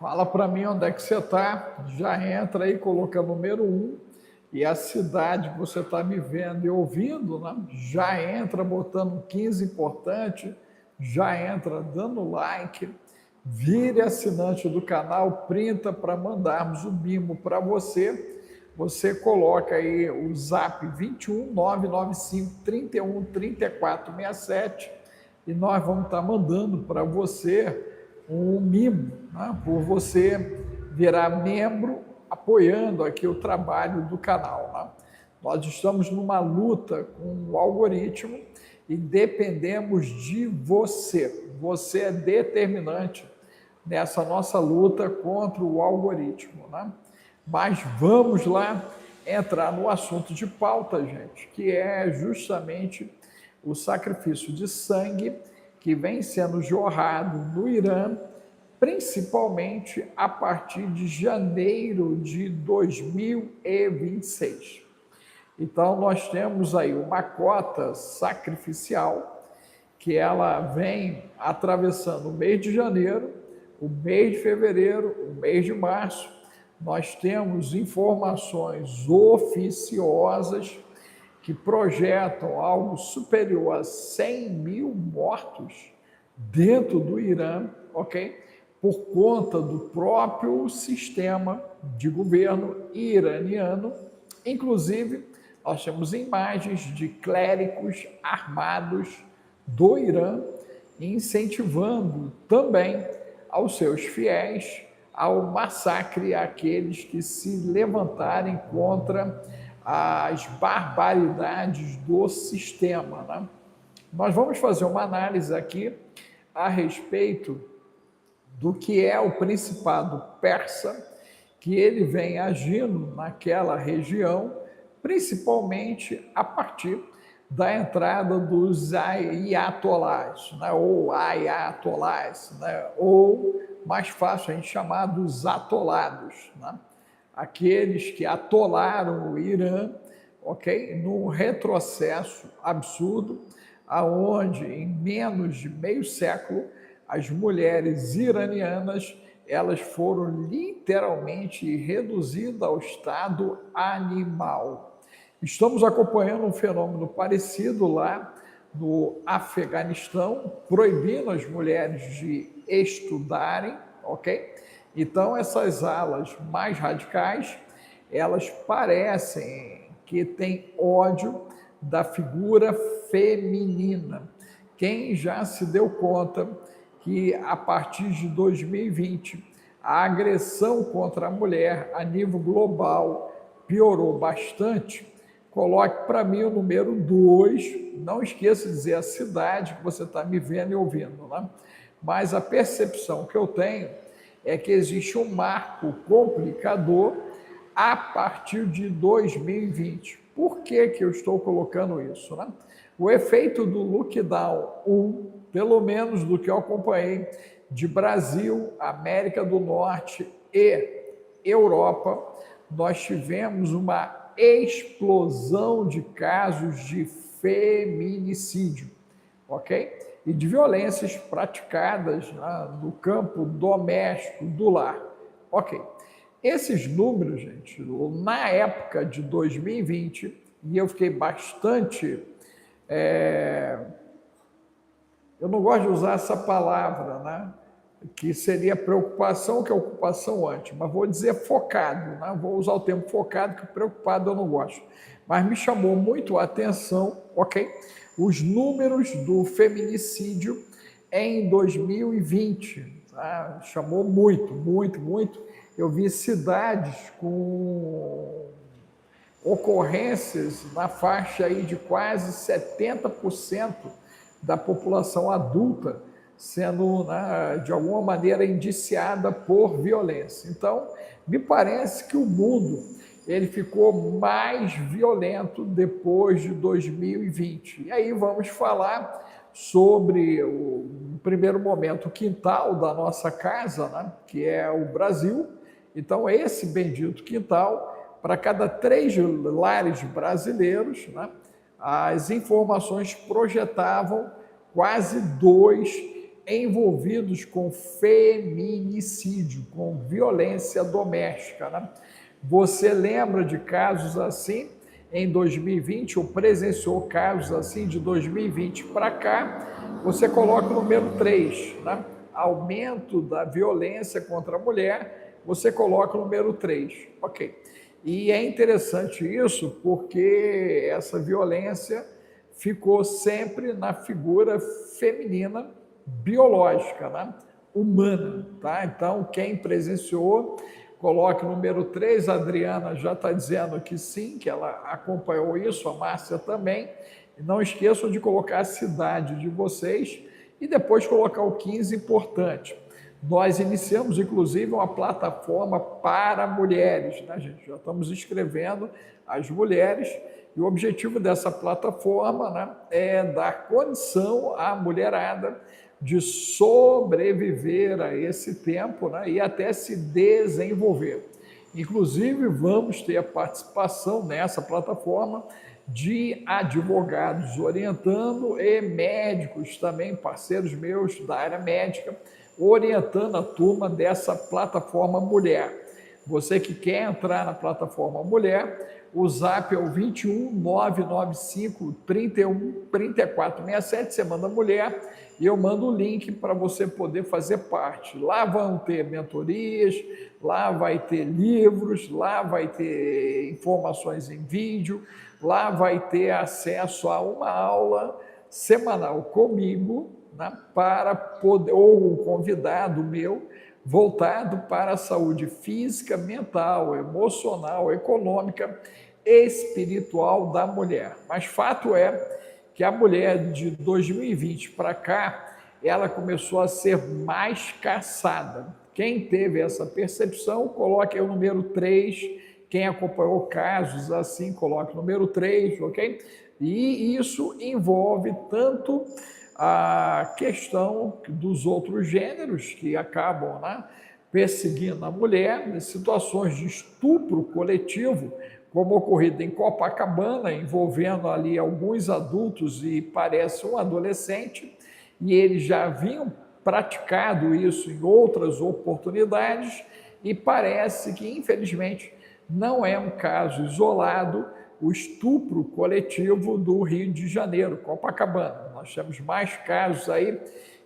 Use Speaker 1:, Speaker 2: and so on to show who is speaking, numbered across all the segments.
Speaker 1: Fala para mim onde é que você está. Já entra aí, coloca número um e a cidade que você está me vendo e ouvindo, né? Já entra botando 15 importante, já entra dando like, vire assinante do canal, printa para mandarmos o mimo para você. Você coloca aí o zap 21 995 31 34 67 e nós vamos estar mandando para você um mimo, né, por você virar membro, apoiando aqui o trabalho do canal. Né? Nós estamos numa luta com o algoritmo e dependemos de você. Você é determinante nessa nossa luta contra o algoritmo. Né? Mas vamos lá entrar no assunto de pauta, gente, que é justamente o sacrifício de sangue que vem sendo jorrado no Irã, principalmente a partir de janeiro de 2026. Então, nós temos aí uma cota sacrificial que ela vem atravessando o mês de janeiro, o mês de fevereiro, o mês de março. Nós temos informações oficiosas que projetam algo superior a 100 mil mortos dentro do Irã, ok? Por conta do próprio sistema de governo iraniano. Inclusive, nós temos imagens de clérigos armados do Irã incentivando também aos seus fiéis ao massacre àqueles que se levantarem contra as barbaridades do sistema. Né? Nós vamos fazer uma análise aqui a respeito do que é o Principado Persa, que ele vem agindo naquela região, principalmente a partir da entrada dos ayatolás, né? Ou ayatolás, né? Ou mais fácil a gente chamar dos atolados, né? Aqueles que atolaram o Irã, ok? Num retrocesso absurdo, aonde em menos de meio século as mulheres iranianas elas foram literalmente reduzidas ao estado animal. Estamos acompanhando um fenômeno parecido lá no Afeganistão, proibindo as mulheres de estudarem, ok? Então, essas alas mais radicais, elas parecem que têm ódio da figura feminina. Quem já se deu conta que, a partir de 2020, a agressão contra a mulher a nível global piorou bastante, coloque para mim o número 2, não esqueça de dizer a cidade que você está me vendo e ouvindo, né? Mas a percepção que eu tenho é que existe um marco complicador a partir de 2020. Por que que eu estou colocando isso, né? O efeito do lockdown 1, pelo menos do que eu acompanhei de Brasil, América do Norte e Europa, nós tivemos uma explosão de casos de feminicídio, ok? E de violências praticadas, né, no campo doméstico, do lar, ok? Esses números, gente, na época de 2020, e eu fiquei bastante... eu não gosto de usar essa palavra, né? Que seria preocupação, que é ocupação antes, mas vou dizer focado, né? Vou usar o termo focado, que preocupado eu não gosto. Mas me chamou muito a atenção, ok? Os números do feminicídio em 2020, tá? Chamou muito, muito, muito. Eu vi cidades com ocorrências na faixa aí de quase 70% da população adulta sendo, né, de alguma maneira indiciada por violência. Então, me parece que o mundo ele ficou mais violento depois de 2020. E aí vamos falar sobre, no primeiro momento, o quintal da nossa casa, né, que é o Brasil. Então, esse bendito quintal, para cada 3 lares brasileiros, né, as informações projetavam quase 2 envolvidos com feminicídio, com violência doméstica, né? Você lembra de casos assim em 2020, ou presenciou casos assim de 2020 para cá? Você coloca o número 3, né? Aumento da violência contra a mulher, você coloca o número 3. Ok. E é interessante isso porque essa violência ficou sempre na figura feminina biológica, né? Humana, tá? Então, quem presenciou, coloque o número 3, a Adriana já está dizendo que sim, que ela acompanhou isso, a Márcia também. E não esqueçam de colocar a cidade de vocês e depois colocar o 15, importante. Nós iniciamos, inclusive, uma plataforma para mulheres, né, gente? Já estamos inscrevendo as mulheres e o objetivo dessa plataforma, né, é dar condição à mulherada de sobreviver a esse tempo, né, e até se desenvolver. Inclusive, vamos ter a participação nessa plataforma de advogados orientando e médicos também, parceiros meus da área médica, orientando a turma dessa plataforma mulher. Você que quer entrar na plataforma mulher, o zap é o 21 995 31 34 67, você manda mulher e eu mando o link para você poder fazer parte. Lá vão ter mentorias, lá vai ter livros, lá vai ter informações em vídeo, lá vai ter acesso a uma aula semanal comigo, né, para poder, ou um convidado meu, voltado para a saúde física, mental, emocional, econômica, espiritual da mulher. Mas fato é que a mulher de 2020 para cá, ela começou a ser mais caçada. Quem teve essa percepção, coloque aí o número 3. Quem acompanhou casos assim, coloque o número 3, ok? E isso envolve tanto a questão dos outros gêneros que acabam, né, perseguindo a mulher, em situações de estupro coletivo, como ocorrido em Copacabana, envolvendo ali alguns adultos e parece um adolescente, e eles já haviam praticado isso em outras oportunidades, e parece que, infelizmente, não é um caso isolado o estupro coletivo do Rio de Janeiro, Copacabana. Nós temos mais casos aí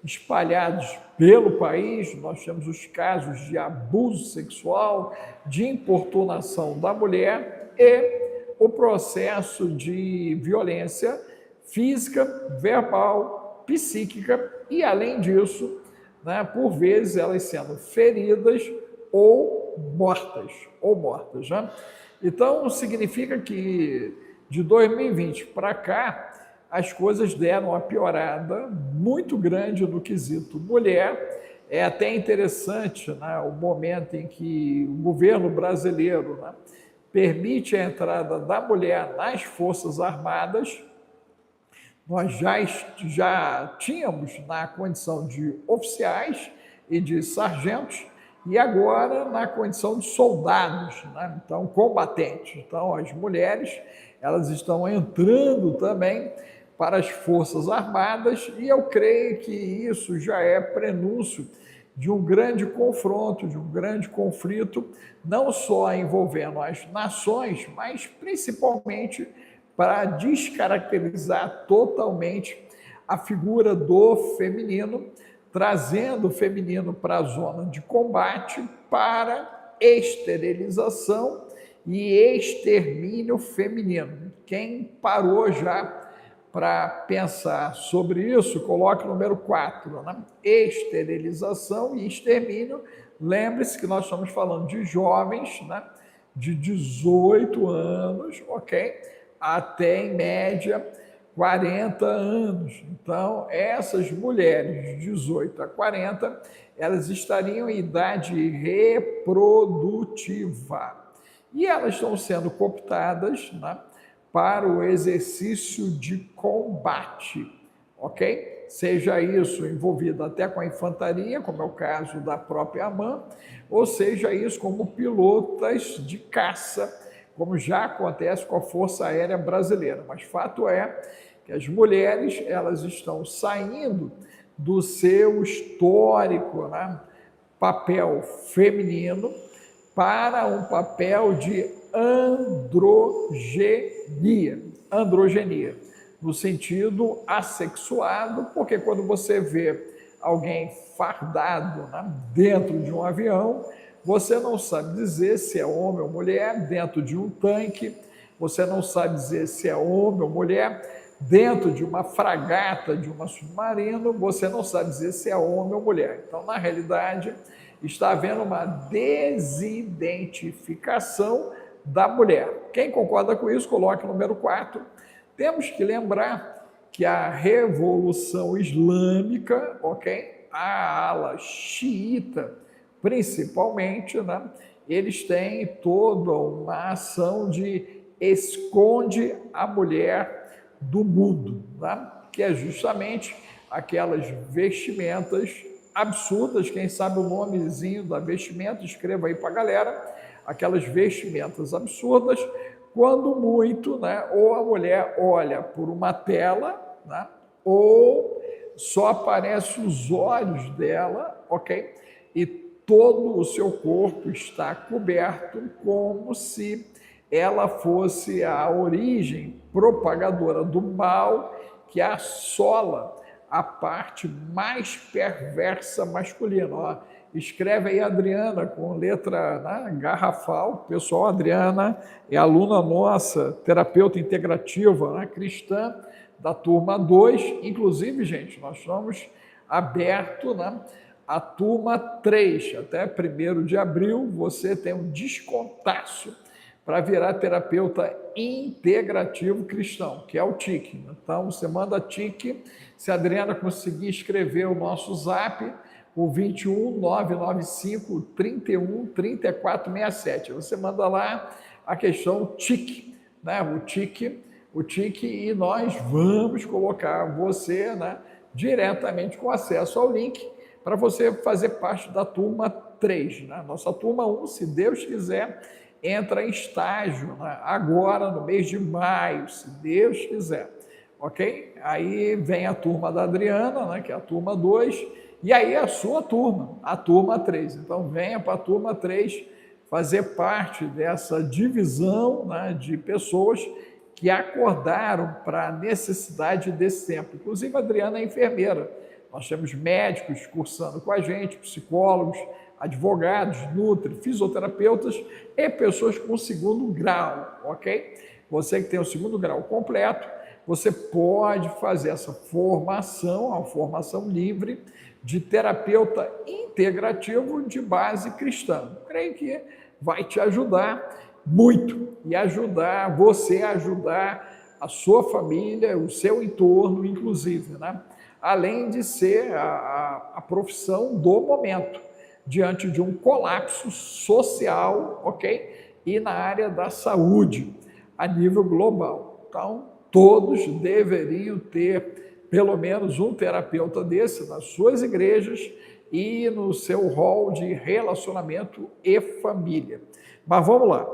Speaker 1: espalhados pelo país, nós temos os casos de abuso sexual, de importunação da mulher e o processo de violência física, verbal, psíquica e, além disso, né, por vezes elas sendo feridas ou mortas, né? Então, significa que de 2020 para cá, as coisas deram uma piorada muito grande no quesito mulher. É até interessante, né, o momento em que o governo brasileiro, né, permite a entrada da mulher nas Forças Armadas. Nós já tínhamos na condição de oficiais e de sargentos, e agora na condição de soldados, né? Então, combatentes. Então, as mulheres, elas estão entrando também para as Forças Armadas, e eu creio que isso já é prenúncio de um grande confronto, de um grande conflito, não só envolvendo as nações, mas principalmente para descaracterizar totalmente a figura do feminino, trazendo o feminino para a zona de combate para esterilização e extermínio feminino. Quem parou já para pensar sobre isso, coloque o número 4, né? Esterilização e extermínio. Lembre-se que nós estamos falando de jovens, né, de 18 anos, ok? Até, em média, 40 anos. Então, essas mulheres de 18 a 40, elas estariam em idade reprodutiva. E elas estão sendo cooptadas, né, para o exercício de combate, ok? Seja isso envolvido até com a infantaria, como é o caso da própria AMAN, ou seja isso como pilotas de caça, como já acontece com a Força Aérea Brasileira. Mas fato é que as mulheres, elas estão saindo do seu histórico, né, papel feminino para um papel de androgenia, no sentido assexuado, porque quando você vê alguém fardado, né, dentro de um avião, você não sabe dizer se é homem ou mulher, dentro de um tanque, você não sabe dizer se é homem ou mulher, dentro de uma fragata, de um submarino, você não sabe dizer se é homem ou mulher. Então, na realidade, está havendo uma desidentificação da mulher. Quem concorda com isso, coloque o número 4. Temos que lembrar que a Revolução Islâmica, ok? A ala xiita, principalmente, né? Eles têm toda uma ação de esconde a mulher do mundo, né? Que é justamente aquelas vestimentas absurdas. Quem sabe o nomezinho da vestimenta, escreva aí para a galera. Aquelas vestimentas absurdas, quando muito, né, ou a mulher olha por uma tela, né, ou só aparecem os olhos dela, ok? E todo o seu corpo está coberto, como se ela fosse a origem propagadora do mal que assola a parte mais perversa masculina. Ó, escreve aí, Adriana, com letra, né, garrafal. Pessoal, Adriana é aluna nossa, terapeuta integrativa, né, cristã, da turma 2. Inclusive, gente, nós estamos abertos, né, a turma 3. Até 1º de abril, você tem um descontaço para virar terapeuta integrativo cristão, que é o TIC. Então, você manda TIC, se a Adriana conseguir escrever o nosso zap, o 21 995 31 34 67. Você manda lá a questão TIC, né? O TIC, e nós vamos colocar você, né, diretamente com acesso ao link para você fazer parte da turma 3. Né? Nossa turma 1, se Deus quiser, entra em estágio, né, agora no mês de maio, se Deus quiser, ok? Aí vem a turma da Adriana, né, que é a turma 2, e aí a sua turma, a turma 3. Então venha para a turma 3 fazer parte dessa divisão, né, de pessoas que acordaram para a necessidade desse tempo. Inclusive a Adriana é enfermeira, nós temos médicos cursando com a gente, psicólogos, advogados, nutri, fisioterapeutas e pessoas com 2º grau, ok? Você que tem o 2º grau completo, você pode fazer essa formação, uma formação livre de terapeuta integrativo de base cristã. Creio que vai te ajudar muito e ajudar você a ajudar a sua família, o seu entorno, inclusive, né? Além de ser a profissão do momento, diante de um colapso social, ok? E na área da saúde, a nível global. Então, todos deveriam ter pelo menos um terapeuta desse nas suas igrejas e no seu rol de relacionamento e família. Mas vamos lá.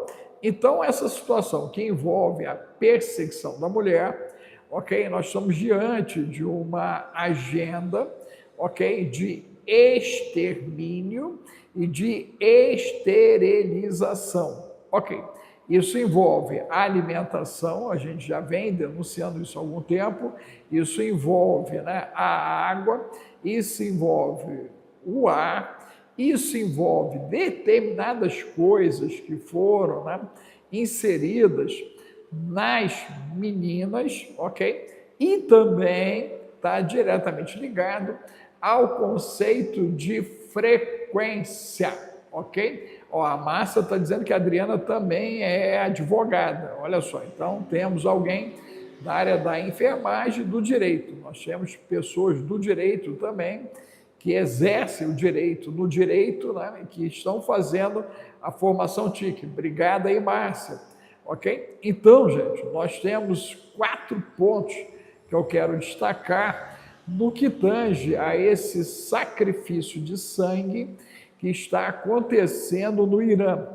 Speaker 1: Então, essa situação que envolve a perseguição da mulher, ok? Nós estamos diante de uma agenda, ok? De extermínio e de esterilização. Ok, isso envolve a alimentação, a gente já vem denunciando isso há algum tempo, isso envolve, né, a água, isso envolve o ar, isso envolve determinadas coisas que foram, né, inseridas nas meninas, ok? E também está diretamente ligado ao conceito de frequência, ok? Ó, a Márcia está dizendo que a Adriana também é advogada, olha só, então temos alguém da área da enfermagem e do direito, nós temos pessoas do direito também, que exercem o direito no direito, né, que estão fazendo a formação TIC. Obrigada aí, Márcia, ok? Então, gente, nós temos 4 pontos que eu quero destacar no que tange a esse sacrifício de sangue que está acontecendo no Irã.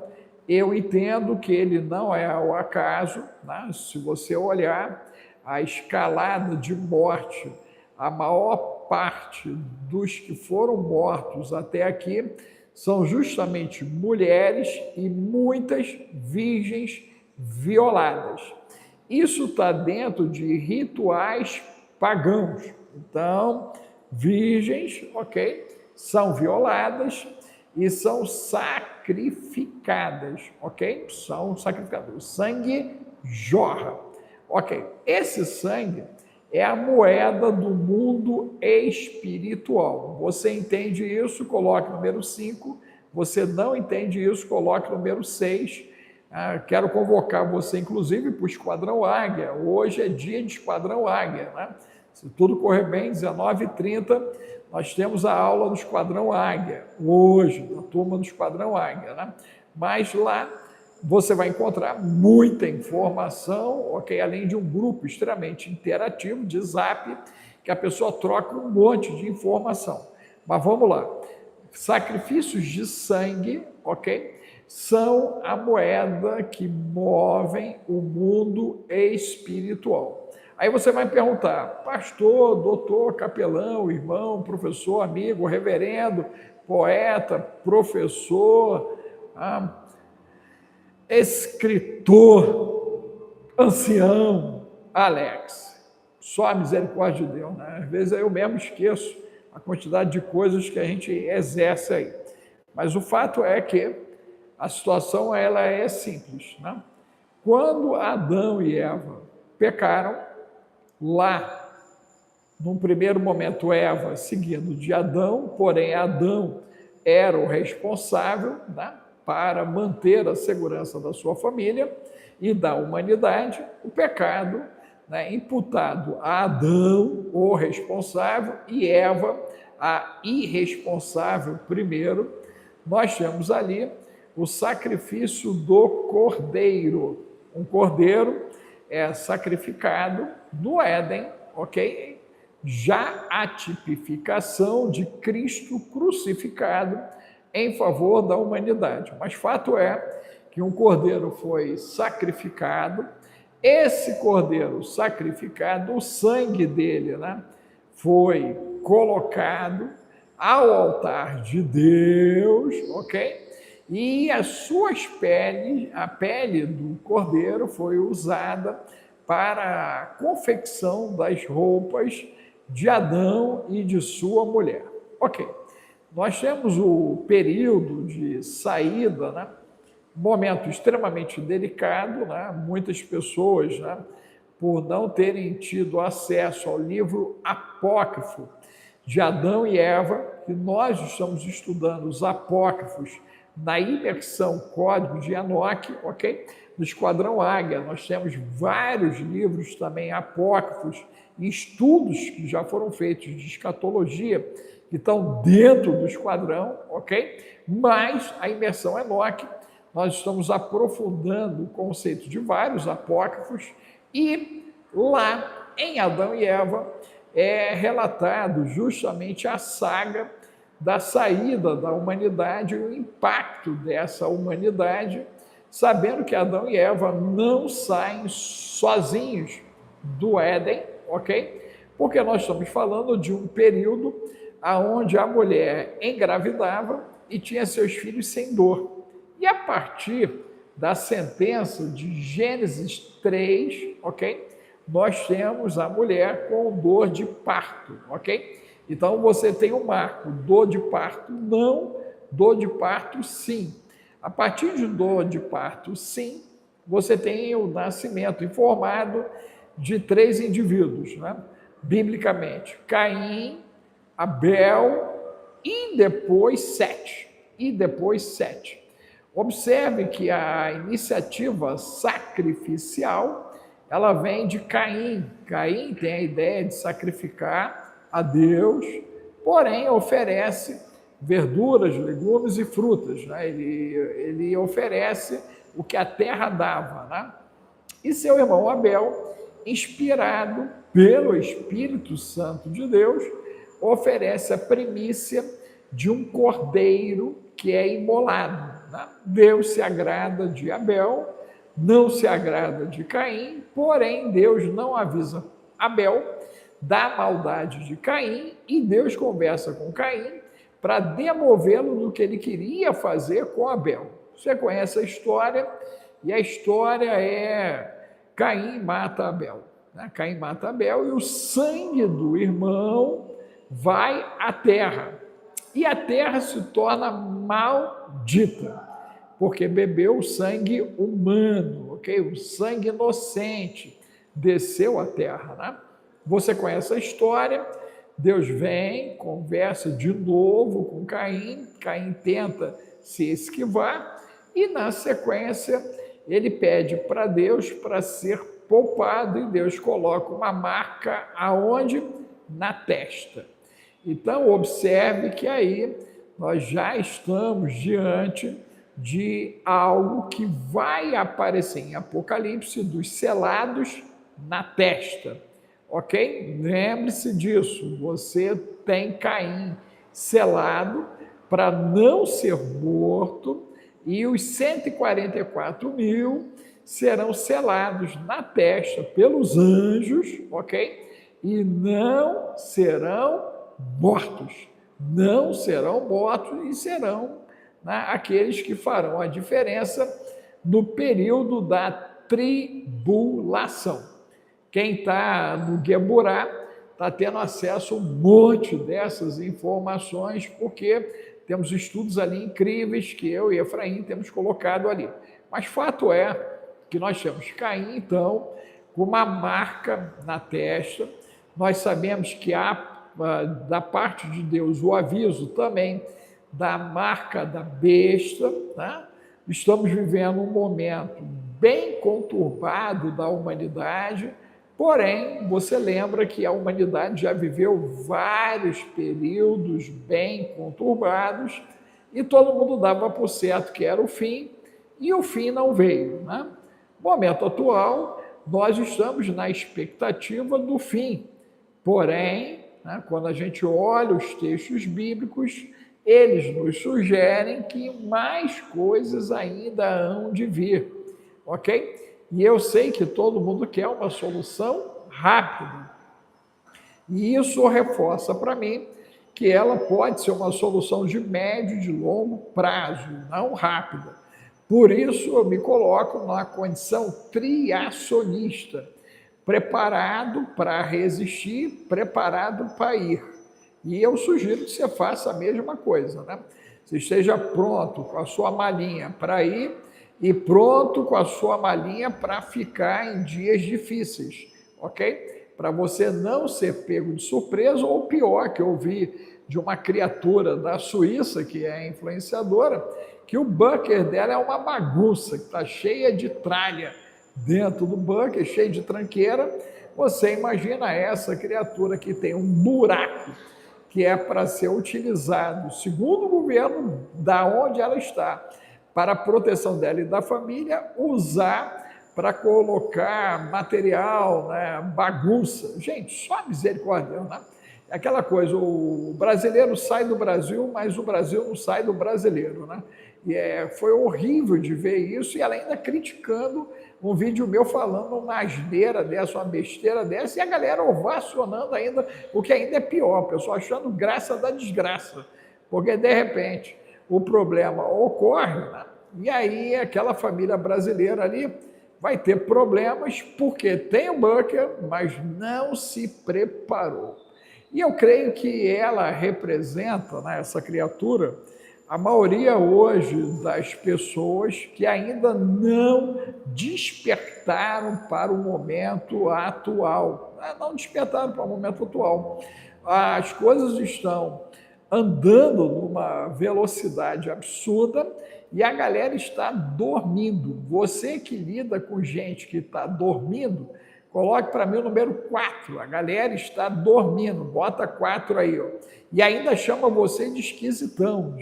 Speaker 1: Eu entendo que ele não é ao acaso, né? Se você olhar a escalada de morte, a maior parte dos que foram mortos até aqui são justamente mulheres e muitas virgens violadas. Isso está dentro de rituais pagãos. Então, virgens, ok, são violadas e são sacrificadas, ok? São sacrificadas. O sangue jorra, ok? Esse sangue é a moeda do mundo espiritual. Você entende isso? Coloque número 5. Você não entende isso? Coloque número 6. Quero convocar você, inclusive, para o Esquadrão Águia. Hoje é dia de Esquadrão Águia, né? Se tudo correr bem, 19h30, nós temos a aula do Esquadrão Águia, hoje, da turma do Esquadrão Águia, né? Mas lá você vai encontrar muita informação, ok? Além de um grupo extremamente interativo de Zap, que a pessoa troca um monte de informação. Mas vamos lá. Sacrifícios de sangue, ok? São a moeda que movem o mundo espiritual. Aí você vai perguntar, pastor, doutor, capelão, irmão, professor, amigo, reverendo, poeta, professor, escritor, ancião, Alex, só a misericórdia de Deus, né? Às vezes eu mesmo esqueço a quantidade de coisas que a gente exerce aí. Mas o fato é que a situação ela é simples, né? Quando Adão e Eva pecaram, lá, num primeiro momento, Eva seguindo de Adão, porém Adão era o responsável, né, para manter a segurança da sua família e da humanidade. O pecado, né, imputado a Adão, o responsável, e Eva, a irresponsável primeiro, nós temos ali o sacrifício do cordeiro. Um cordeiro é sacrificado no Éden, ok? Já a tipificação de Cristo crucificado em favor da humanidade. Mas fato é que um cordeiro foi sacrificado, esse cordeiro sacrificado, o sangue dele, né, foi colocado ao altar de Deus, ok? E as suas peles, a pele do cordeiro foi usada para a confecção das roupas de Adão e de sua mulher. Ok, nós temos o período de saída, né? Um momento extremamente delicado, né? Muitas pessoas, né, por não terem tido acesso ao livro apócrifo de Adão e Eva, que nós estamos estudando os apócrifos na imersão Código de Enoque, ok? No Esquadrão Águia, nós temos vários livros também apócrifos e estudos que já foram feitos de escatologia, que estão dentro do Esquadrão, ok? Mas a imersão Enoque, nós estamos aprofundando o conceito de vários apócrifos e lá em Adão e Eva é relatado justamente a saga da saída da humanidade e o impacto dessa humanidade, sabendo que Adão e Eva não saem sozinhos do Éden, ok? Porque nós estamos falando de um período onde a mulher engravidava e tinha seus filhos sem dor. E a partir da sentença de Gênesis 3, ok? Nós temos a mulher com dor de parto, ok? Então, você tem um marco, dor de parto não, dor de parto sim. A partir de dor de parto sim, você tem o nascimento informado de 3 indivíduos, né? Biblicamente, Caim, Abel e depois Sete. Observe que a iniciativa sacrificial, ela vem de Caim. Caim tem a ideia de sacrificar a Deus, porém oferece verduras, legumes e frutas, né? Ele oferece o que a terra dava, né? E seu irmão Abel, inspirado pelo Espírito Santo de Deus, oferece a primícia de um cordeiro que é imolado, né? Deus se agrada de Abel, não se agrada de Caim, porém Deus não avisa Abel, da maldade de Caim, e Deus conversa com Caim para demovê-lo do que ele queria fazer com Abel. Você conhece a história, e a história é Caim mata Abel. Caim mata Abel e o sangue do irmão vai à terra. E a terra se torna maldita, porque bebeu o sangue humano, ok? O sangue inocente desceu à terra, né? Você conhece a história, Deus vem, conversa de novo com Caim, Caim tenta se esquivar, e na sequência ele pede para Deus para ser poupado, e Deus coloca uma marca aonde? Na testa. Então, observe que aí nós já estamos diante de algo que vai aparecer em Apocalipse, dos selados na testa, ok? Lembre-se disso, você tem Caim selado para não ser morto, e os 144 mil serão selados na testa pelos anjos, ok? E não serão mortos. Não serão mortos e serão, né, aqueles que farão a diferença no período da tribulação. Quem está no Geburá está tendo acesso a um monte dessas informações, porque temos estudos ali incríveis que eu e Efraim temos colocado ali. Mas fato é que nós temos Caim, então, com uma marca na testa. Nós sabemos que há, da parte de Deus, o aviso também da marca da besta, tá? Estamos vivendo um momento bem conturbado da humanidade, porém, você lembra que a humanidade já viveu vários períodos bem conturbados e todo mundo dava por certo que era o fim, e o fim não veio, né? No momento atual, nós estamos na expectativa do fim, porém, né, quando a gente olha os textos bíblicos, eles nos sugerem que mais coisas ainda hão de vir, ok? E eu sei que todo mundo quer uma solução rápida. E isso reforça para mim que ela pode ser uma solução de médio e de longo prazo, não rápida. Por isso eu me coloco na condição criacionista, preparado para resistir, preparado para ir. E eu sugiro que você faça a mesma coisa, né? Você esteja pronto com a sua malinha para ir e pronto com a sua malinha para ficar em dias difíceis, ok? Para você não ser pego de surpresa, ou pior, que eu vi de uma criatura da Suíça, que é influenciadora, que o bunker dela é uma bagunça, que está cheia de tralha dentro do bunker, cheia de tranqueira. Você imagina essa criatura que tem um buraco que é para ser utilizado, segundo o governo, da onde ela está, para a proteção dela e da família, usar para colocar material, né, bagunça. Gente, só misericórdia, né? É aquela coisa, o brasileiro sai do Brasil, mas o Brasil não sai do brasileiro, né? E foi horrível de ver isso, e ela ainda criticando um vídeo meu falando uma asneira dessa, uma besteira dessa, e a galera ovacionando ainda, o que ainda é pior, o pessoal achando graça da desgraça, porque de repente o problema ocorre, né? E aí aquela família brasileira ali vai ter problemas porque tem o bunker, mas não se preparou. E eu creio que ela representa, né, essa criatura, a maioria hoje das pessoas que ainda não despertaram para o momento atual. Não despertaram para o momento atual. As coisas estão andando numa velocidade absurda e a galera está dormindo. Você que lida com gente que está dormindo, coloque para mim o número 4. A galera está dormindo, bota 4 aí, ó. E ainda chama você de esquisitão,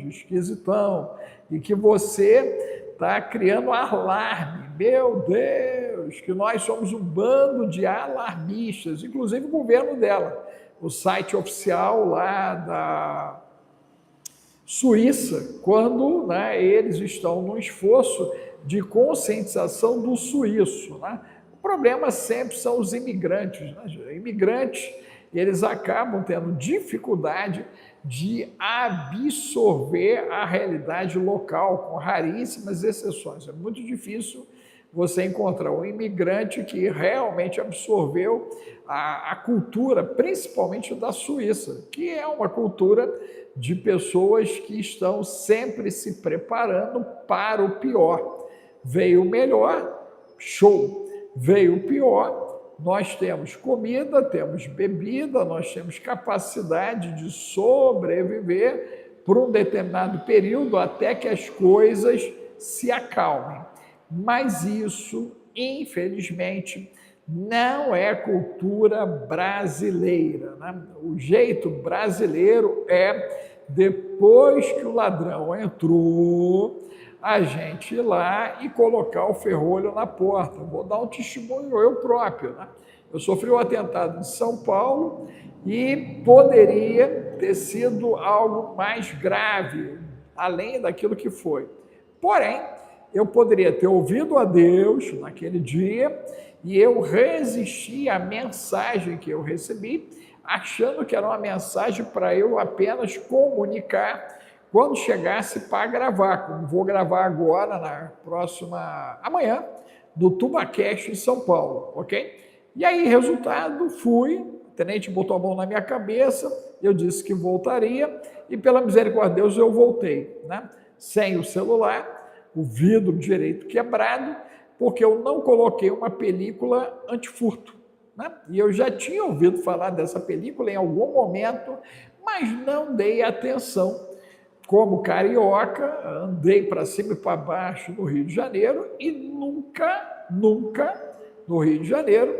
Speaker 1: e que você está criando alarme. Meu Deus, que nós somos um bando de alarmistas, inclusive o governo dela. O site oficial lá da Suíça, quando, né, eles estão num esforço de conscientização do suíço, né? O problema sempre são os imigrantes, né? Imigrantes, eles acabam tendo dificuldade de absorver a realidade local, com raríssimas exceções. É muito difícil você encontrar um imigrante que realmente absorveu a cultura, principalmente da Suíça, que é uma cultura de pessoas que estão sempre se preparando para o pior. Veio o melhor, show. Veio o pior, nós temos comida, temos bebida, nós temos capacidade de sobreviver por um determinado período até que as coisas se acalmem. Mas isso, infelizmente, não é cultura brasileira, né? O jeito brasileiro é, depois que o ladrão entrou, a gente ir lá e colocar o ferrolho na porta. Vou dar um testemunho eu próprio, né? Eu sofri um atentado em São Paulo e poderia ter sido algo mais grave, além daquilo que foi. Porém, eu poderia ter ouvido a Deus naquele dia e eu resisti à mensagem que eu recebi, achando que era uma mensagem para eu apenas comunicar quando chegasse para gravar, como vou gravar agora, amanhã, no TubaCast em São Paulo, ok? E aí, resultado, fui, o tenente botou a mão na minha cabeça, eu disse que voltaria, e pela misericórdia de Deus eu voltei, né? Sem o celular, o vidro direito quebrado, porque eu não coloquei uma película antifurto, né? E eu já tinha ouvido falar dessa película em algum momento, mas não dei atenção. Como carioca, andei para cima e para baixo no Rio de Janeiro e nunca no Rio de Janeiro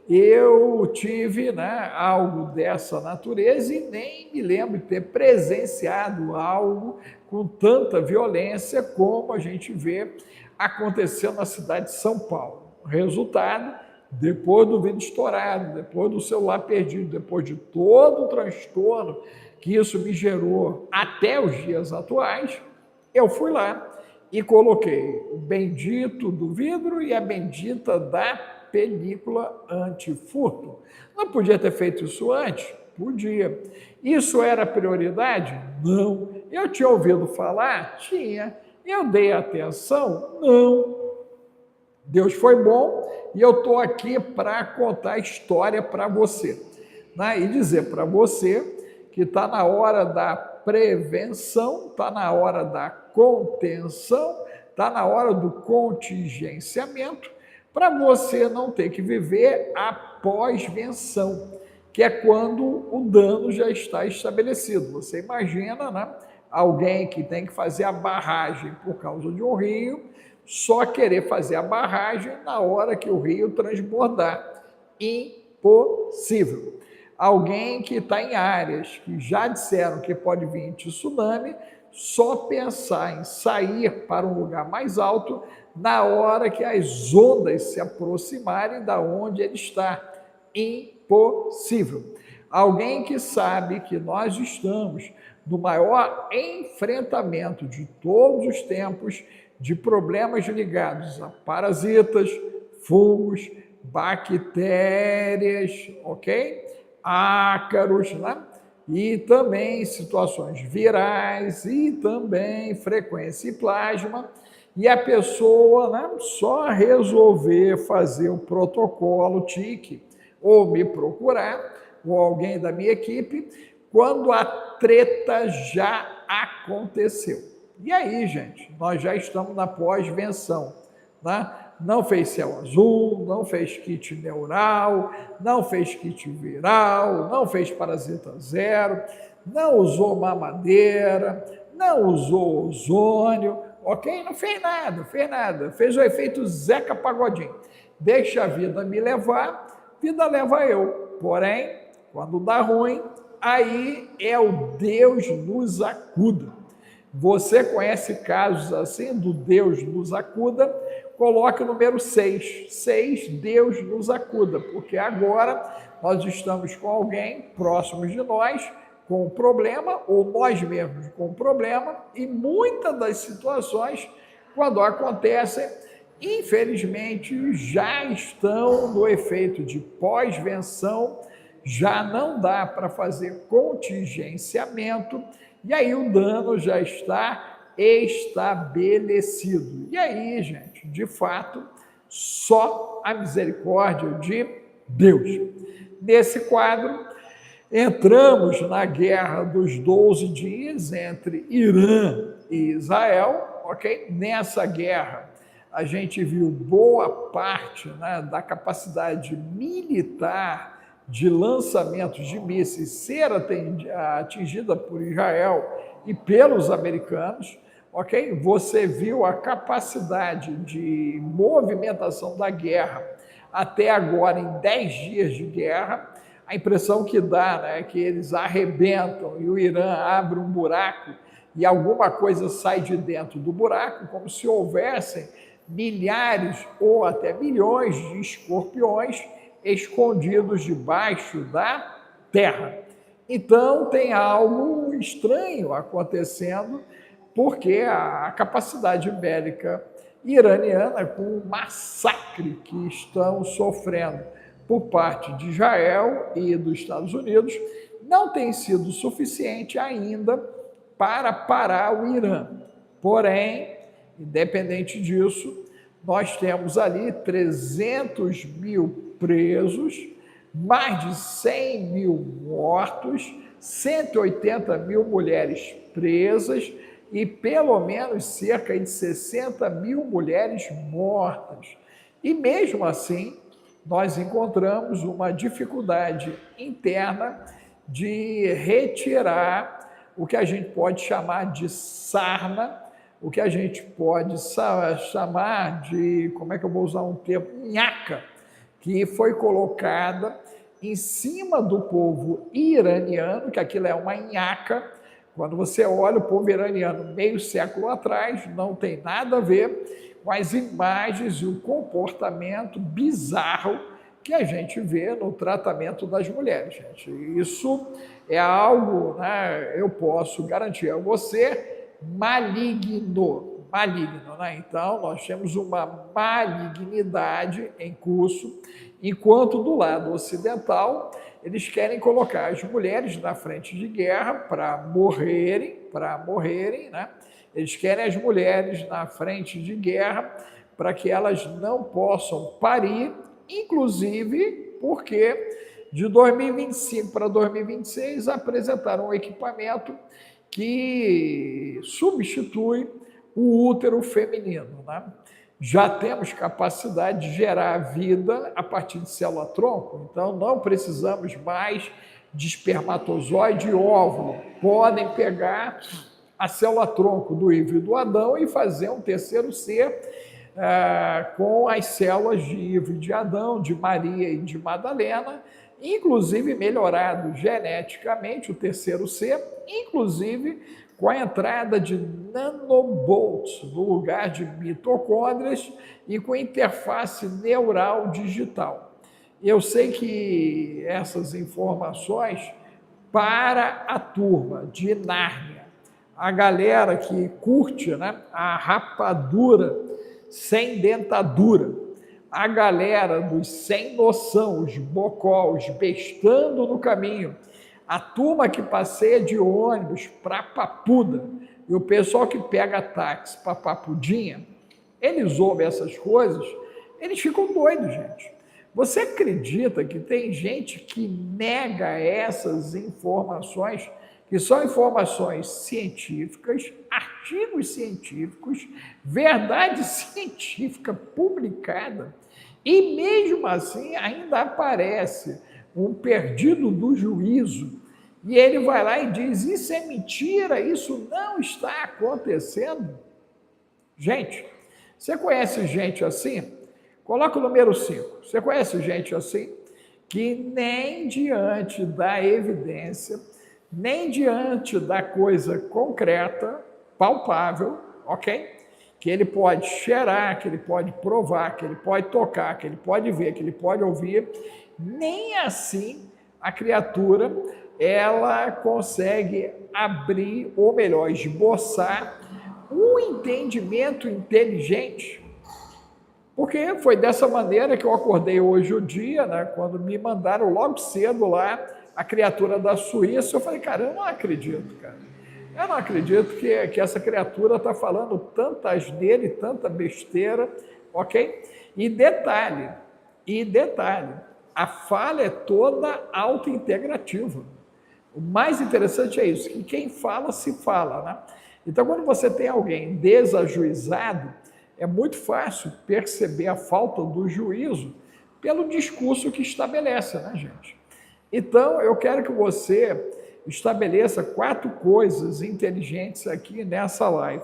Speaker 1: eu tive, né, algo dessa natureza e nem me lembro de ter presenciado algo com tanta violência como a gente vê acontecendo na cidade de São Paulo. Resultado, depois do vidro estourado, depois do celular perdido, depois de todo o transtorno que isso me gerou até os dias atuais, eu fui lá e coloquei o bendito do vidro e a bendita da película antifurto. Não podia ter feito isso antes? Podia. Isso era prioridade? Não. Eu tinha ouvido falar? Tinha. Eu dei atenção? Não. Deus foi bom e eu estou aqui para contar a história para você, né? E dizer para você que está na hora da prevenção, está na hora da contenção, está na hora do contingenciamento, para você não ter que viver a pós-venção, que é quando o dano já está estabelecido. Você imagina, né? Alguém que tem que fazer a barragem por causa de um rio, só querer fazer a barragem na hora que o rio transbordar. Impossível. Alguém que está em áreas que já disseram que pode vir tsunami, só pensar em sair para um lugar mais alto na hora que as ondas se aproximarem da onde ele está. Impossível. Alguém que sabe que nós estamos no maior enfrentamento de todos os tempos de problemas ligados a parasitas, fungos, bactérias, ok? Ácaros, né? E também situações virais e também frequência e plasma, e a pessoa, né, só resolver fazer o protocolo TIC ou me procurar, ou alguém da minha equipe, quando a treta já aconteceu. E aí, gente, nós já estamos na pós-venção, né? Não fez céu azul, não fez kit neural, não fez kit viral, não fez parasita zero, não usou mamadeira, não usou ozônio, ok? Não fez nada, fez o efeito Zeca Pagodinho. Deixa a vida me levar, vida leva eu. Porém, quando dá ruim, aí é o Deus nos acuda. Você conhece casos assim, do Deus nos acuda? Coloque o número 6. 6, Deus nos acuda, porque agora nós estamos com alguém próximo de nós com um problema, ou nós mesmos com um problema, e muitas das situações, quando acontecem, infelizmente, já estão no efeito de pós-venção, já não dá para fazer contingenciamento, e aí o dano já está estabelecido. E aí, gente, de fato, só a misericórdia de Deus. Nesse quadro, entramos na guerra dos 12 dias entre Irã e Israel, ok? Nessa guerra, a gente viu boa parte, né, da capacidade militar de lançamentos de mísseis ser atingida por Israel e pelos americanos, ok? Você viu a capacidade de movimentação da guerra até agora em 10 dias de guerra. A impressão que dá, né, é que eles arrebentam e o Irã abre um buraco e alguma coisa sai de dentro do buraco, como se houvessem milhares ou até milhões de escorpiões escondidos debaixo da terra. Então tem algo estranho acontecendo, porque a capacidade bélica iraniana, com o massacre que estão sofrendo por parte de Israel e dos Estados Unidos, não tem sido suficiente ainda para parar o Irã. Porém, independente disso, nós temos ali 300 mil presos, mais de 100 mil mortos, 180 mil mulheres presas e pelo menos cerca de 60 mil mulheres mortas. E mesmo assim, nós encontramos uma dificuldade interna de retirar o que a gente pode chamar de sarna, o que a gente pode chamar de, como é que eu vou usar um termo, nhaca, que foi colocada em cima do povo iraniano, que aquilo é uma nhaca. Quando você olha o povo iraniano meio século atrás, não tem nada a ver com as imagens e o comportamento bizarro que a gente vê no tratamento das mulheres, gente. Isso é algo, né, eu posso garantir a você, maligno, né? Então, nós temos uma malignidade em curso, enquanto do lado ocidental, eles querem colocar as mulheres na frente de guerra para morrerem, né? Eles querem as mulheres na frente de guerra para que elas não possam parir, inclusive porque de 2025 para 2026 apresentaram um equipamento que substitui o útero feminino, né? Já temos capacidade de gerar vida a partir de célula-tronco, então não precisamos mais de espermatozoide e óvulo. Podem pegar a célula-tronco do Ivo e do Adão e fazer um terceiro ser com as células de Ivo e de Adão, de Maria e de Madalena, inclusive melhorado geneticamente o terceiro ser, inclusive com a entrada de nanobolts no lugar de mitocôndrias e com interface neural digital. Eu sei que essas informações, para a turma de Nárnia, a galera que curte, né, a rapadura sem dentadura, a galera dos sem noção, os bocós, bestando no caminho, a turma que passeia de ônibus para Papuda e o pessoal que pega táxi para Papudinha, eles ouvem essas coisas, eles ficam doidos, gente. Você acredita que tem gente que nega essas informações, que são informações científicas, artigos científicos, verdade científica publicada, e mesmo assim ainda aparece um perdido do juízo, e ele vai lá e diz, isso é mentira, isso não está acontecendo. Gente, você conhece gente assim? Coloca o número 5. Você conhece gente assim? Que nem diante da evidência, nem diante da coisa concreta, palpável, ok? Que ele pode cheirar, que ele pode provar, que ele pode tocar, que ele pode ver, que ele pode ouvir, nem assim a criatura ela consegue abrir, ou melhor, esboçar um entendimento inteligente. Porque foi dessa maneira que eu acordei hoje o dia, né, quando me mandaram logo cedo lá a criatura da Suíça. Eu falei, cara, eu não acredito, cara. Eu não acredito que essa criatura está falando tanta asneira e tanta besteira, ok? E detalhe, a fala é toda autointegrativa. O mais interessante é isso, que quem fala, se fala, né? Então, quando você tem alguém desajuizado, é muito fácil perceber a falta do juízo pelo discurso que estabelece, né, gente? Então, eu quero que você estabeleça 4 coisas inteligentes aqui nessa live.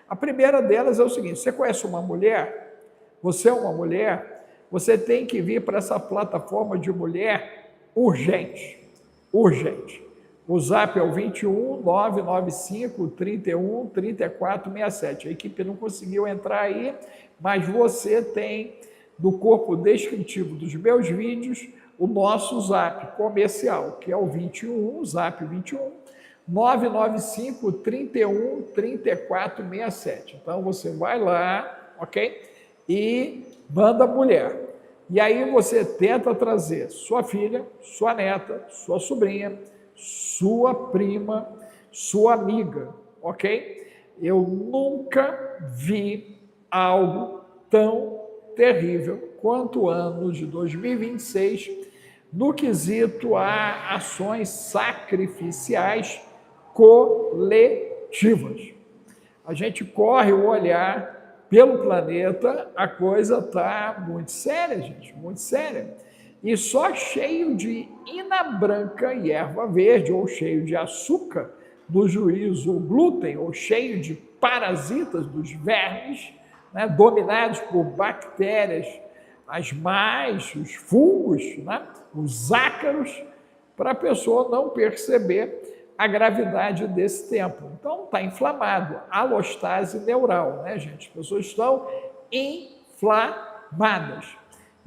Speaker 1: A primeira delas é o seguinte: você conhece uma mulher? Você é uma mulher? Você tem que vir para essa plataforma de mulher urgente. Urgente. O zap é o 21 995 31 34 67. A equipe não conseguiu entrar aí, mas você tem no corpo descritivo dos meus vídeos o nosso zap comercial, que é o 21, zap 21 995 31 34 67. Então você vai lá, ok? E manda mulher. E aí você tenta trazer sua filha, sua neta, sua sobrinha, sua prima, sua amiga, ok? Eu nunca vi algo tão terrível quanto o ano de 2026 no quesito a ações sacrificiais coletivas. A gente corre o olhar pelo planeta, a coisa está muito séria, gente, muito séria. E só cheio de ina branca e erva verde, ou cheio de açúcar do juízo, ou glúten, ou cheio de parasitas dos vermes, né, dominados por bactérias, as mais, os fungos, né, os ácaros, para a pessoa não perceber a gravidade desse tempo. Então, está inflamado, alostase neural, né, gente? As pessoas estão inflamadas.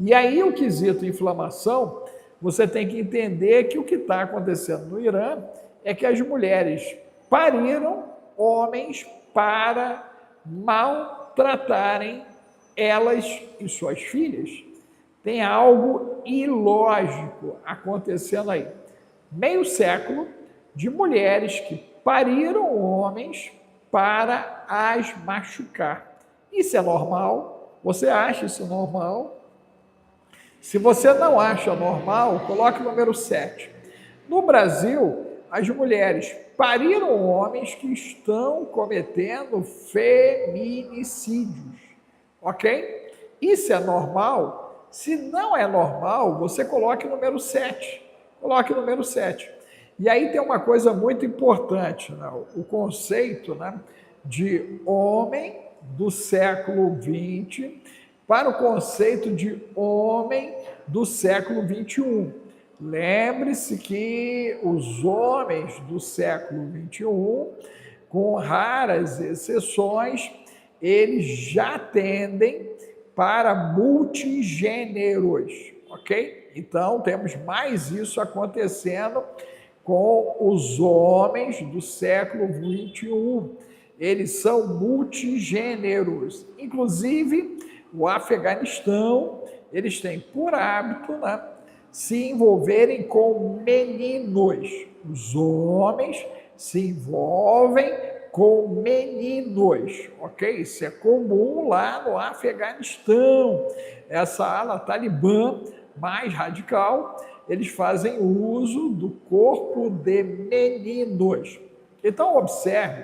Speaker 1: E aí, o quesito inflamação, você tem que entender que o que está acontecendo no Irã é que as mulheres pariram homens para maltratarem elas e suas filhas. Tem algo ilógico acontecendo aí. Meio século de mulheres que pariram homens para as machucar. Isso é normal? Você acha isso normal? Se você não acha normal, coloque o número 7. No Brasil, as mulheres pariram homens que estão cometendo feminicídios, ok? Isso é normal? Se não é normal, você coloque o número 7. Coloque o número 7. E aí tem uma coisa muito importante, né? O conceito, né, de homem do século XX para o conceito de homem do século XXI. Lembre-se que os homens do século XXI, com raras exceções, eles já tendem para multigêneros, ok? Então, temos mais isso acontecendo com os homens do século XXI. Eles são multigêneros. Inclusive, o Afeganistão, eles têm por hábito, né, se envolverem com meninos. Os homens se envolvem com meninos, ok? Isso é comum lá no Afeganistão. Essa ala talibã mais radical, eles fazem uso do corpo de meninos. Então, observe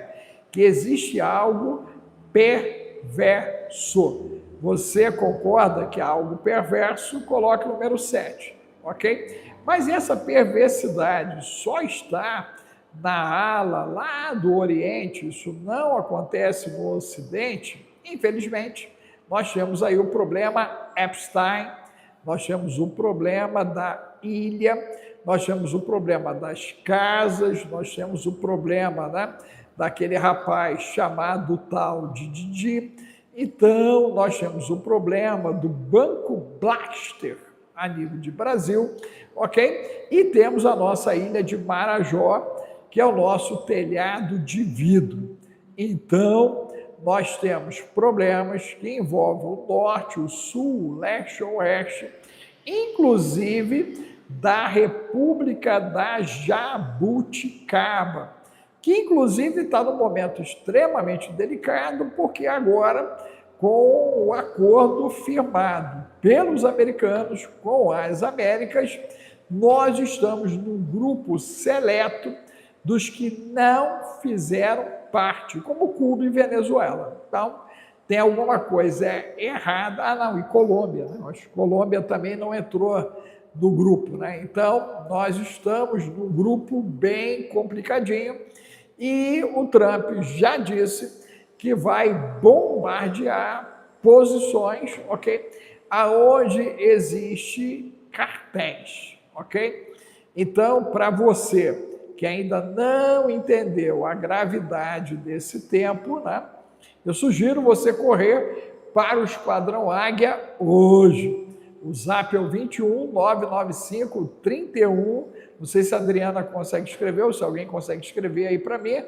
Speaker 1: que existe algo perverso. Você concorda que há algo perverso? Coloque o número 7, ok? Mas essa perversidade só está na ala lá do Oriente, isso não acontece no Ocidente. Infelizmente, nós temos aí o problema Epstein, nós temos o problema da ilha, nós temos o problema das casas, nós temos o problema, né, daquele rapaz chamado tal de Didi. Então, nós temos o problema do Banco Blaster a nível de Brasil, ok? E temos a nossa ilha de Marajó, que é o nosso telhado de vidro. Então, nós temos problemas que envolvem o norte, o sul, o leste, o oeste, inclusive da República da Jabuticaba, que inclusive está num momento extremamente delicado, porque agora, com o acordo firmado pelos americanos com as Américas, nós estamos num grupo seleto dos que não fizeram parte, como Cuba e Venezuela. Então, tem alguma coisa errada. Ah, não, e Colômbia, né? Acho que Colômbia também não entrou no grupo, né? Então, nós estamos num grupo bem complicadinho e o Trump já disse que vai bombardear posições, ok? Aonde existe cartéis, ok? Então, para você que ainda não entendeu a gravidade desse tempo, né? Eu sugiro você correr para o Esquadrão Águia hoje. O zap é o 21 995 31. Não sei se a Adriana consegue escrever ou se alguém consegue escrever aí para mim.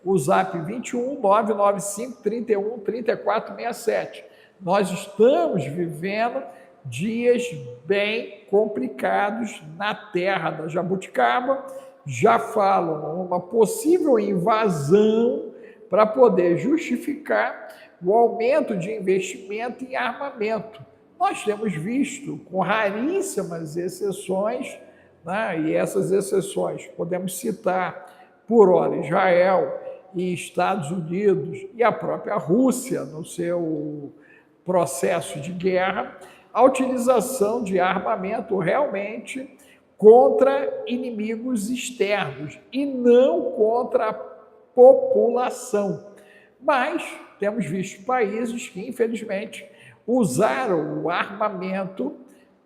Speaker 1: O zap 21 995 31 3467. Nós estamos vivendo dias bem complicados na terra da Jabuticaba. Já falam uma possível invasão para poder justificar o aumento de investimento em armamento. Nós temos visto, com raríssimas exceções, né, e essas exceções podemos citar, por hora, Israel e Estados Unidos e a própria Rússia, no seu processo de guerra, a utilização de armamento realmente contra inimigos externos e não contra a população. Mas temos visto países que, infelizmente, usaram o armamento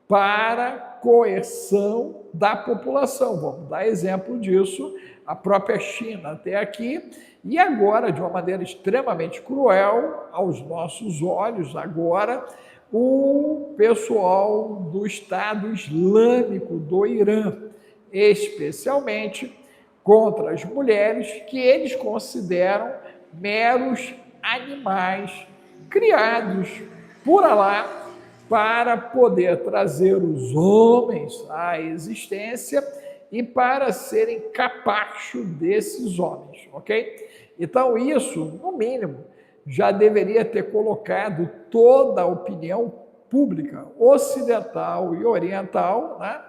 Speaker 1: para coerção da população. Vamos dar exemplo disso, a própria China até aqui, e agora, de uma maneira extremamente cruel, aos nossos olhos, agora, o pessoal do Estado Islâmico do Irã, especialmente contra as mulheres, que eles consideram meros animais criados por Alá para poder trazer os homens à existência e para serem capacho desses homens, ok? Então isso, no mínimo, já deveria ter colocado toda a opinião pública ocidental e oriental, né,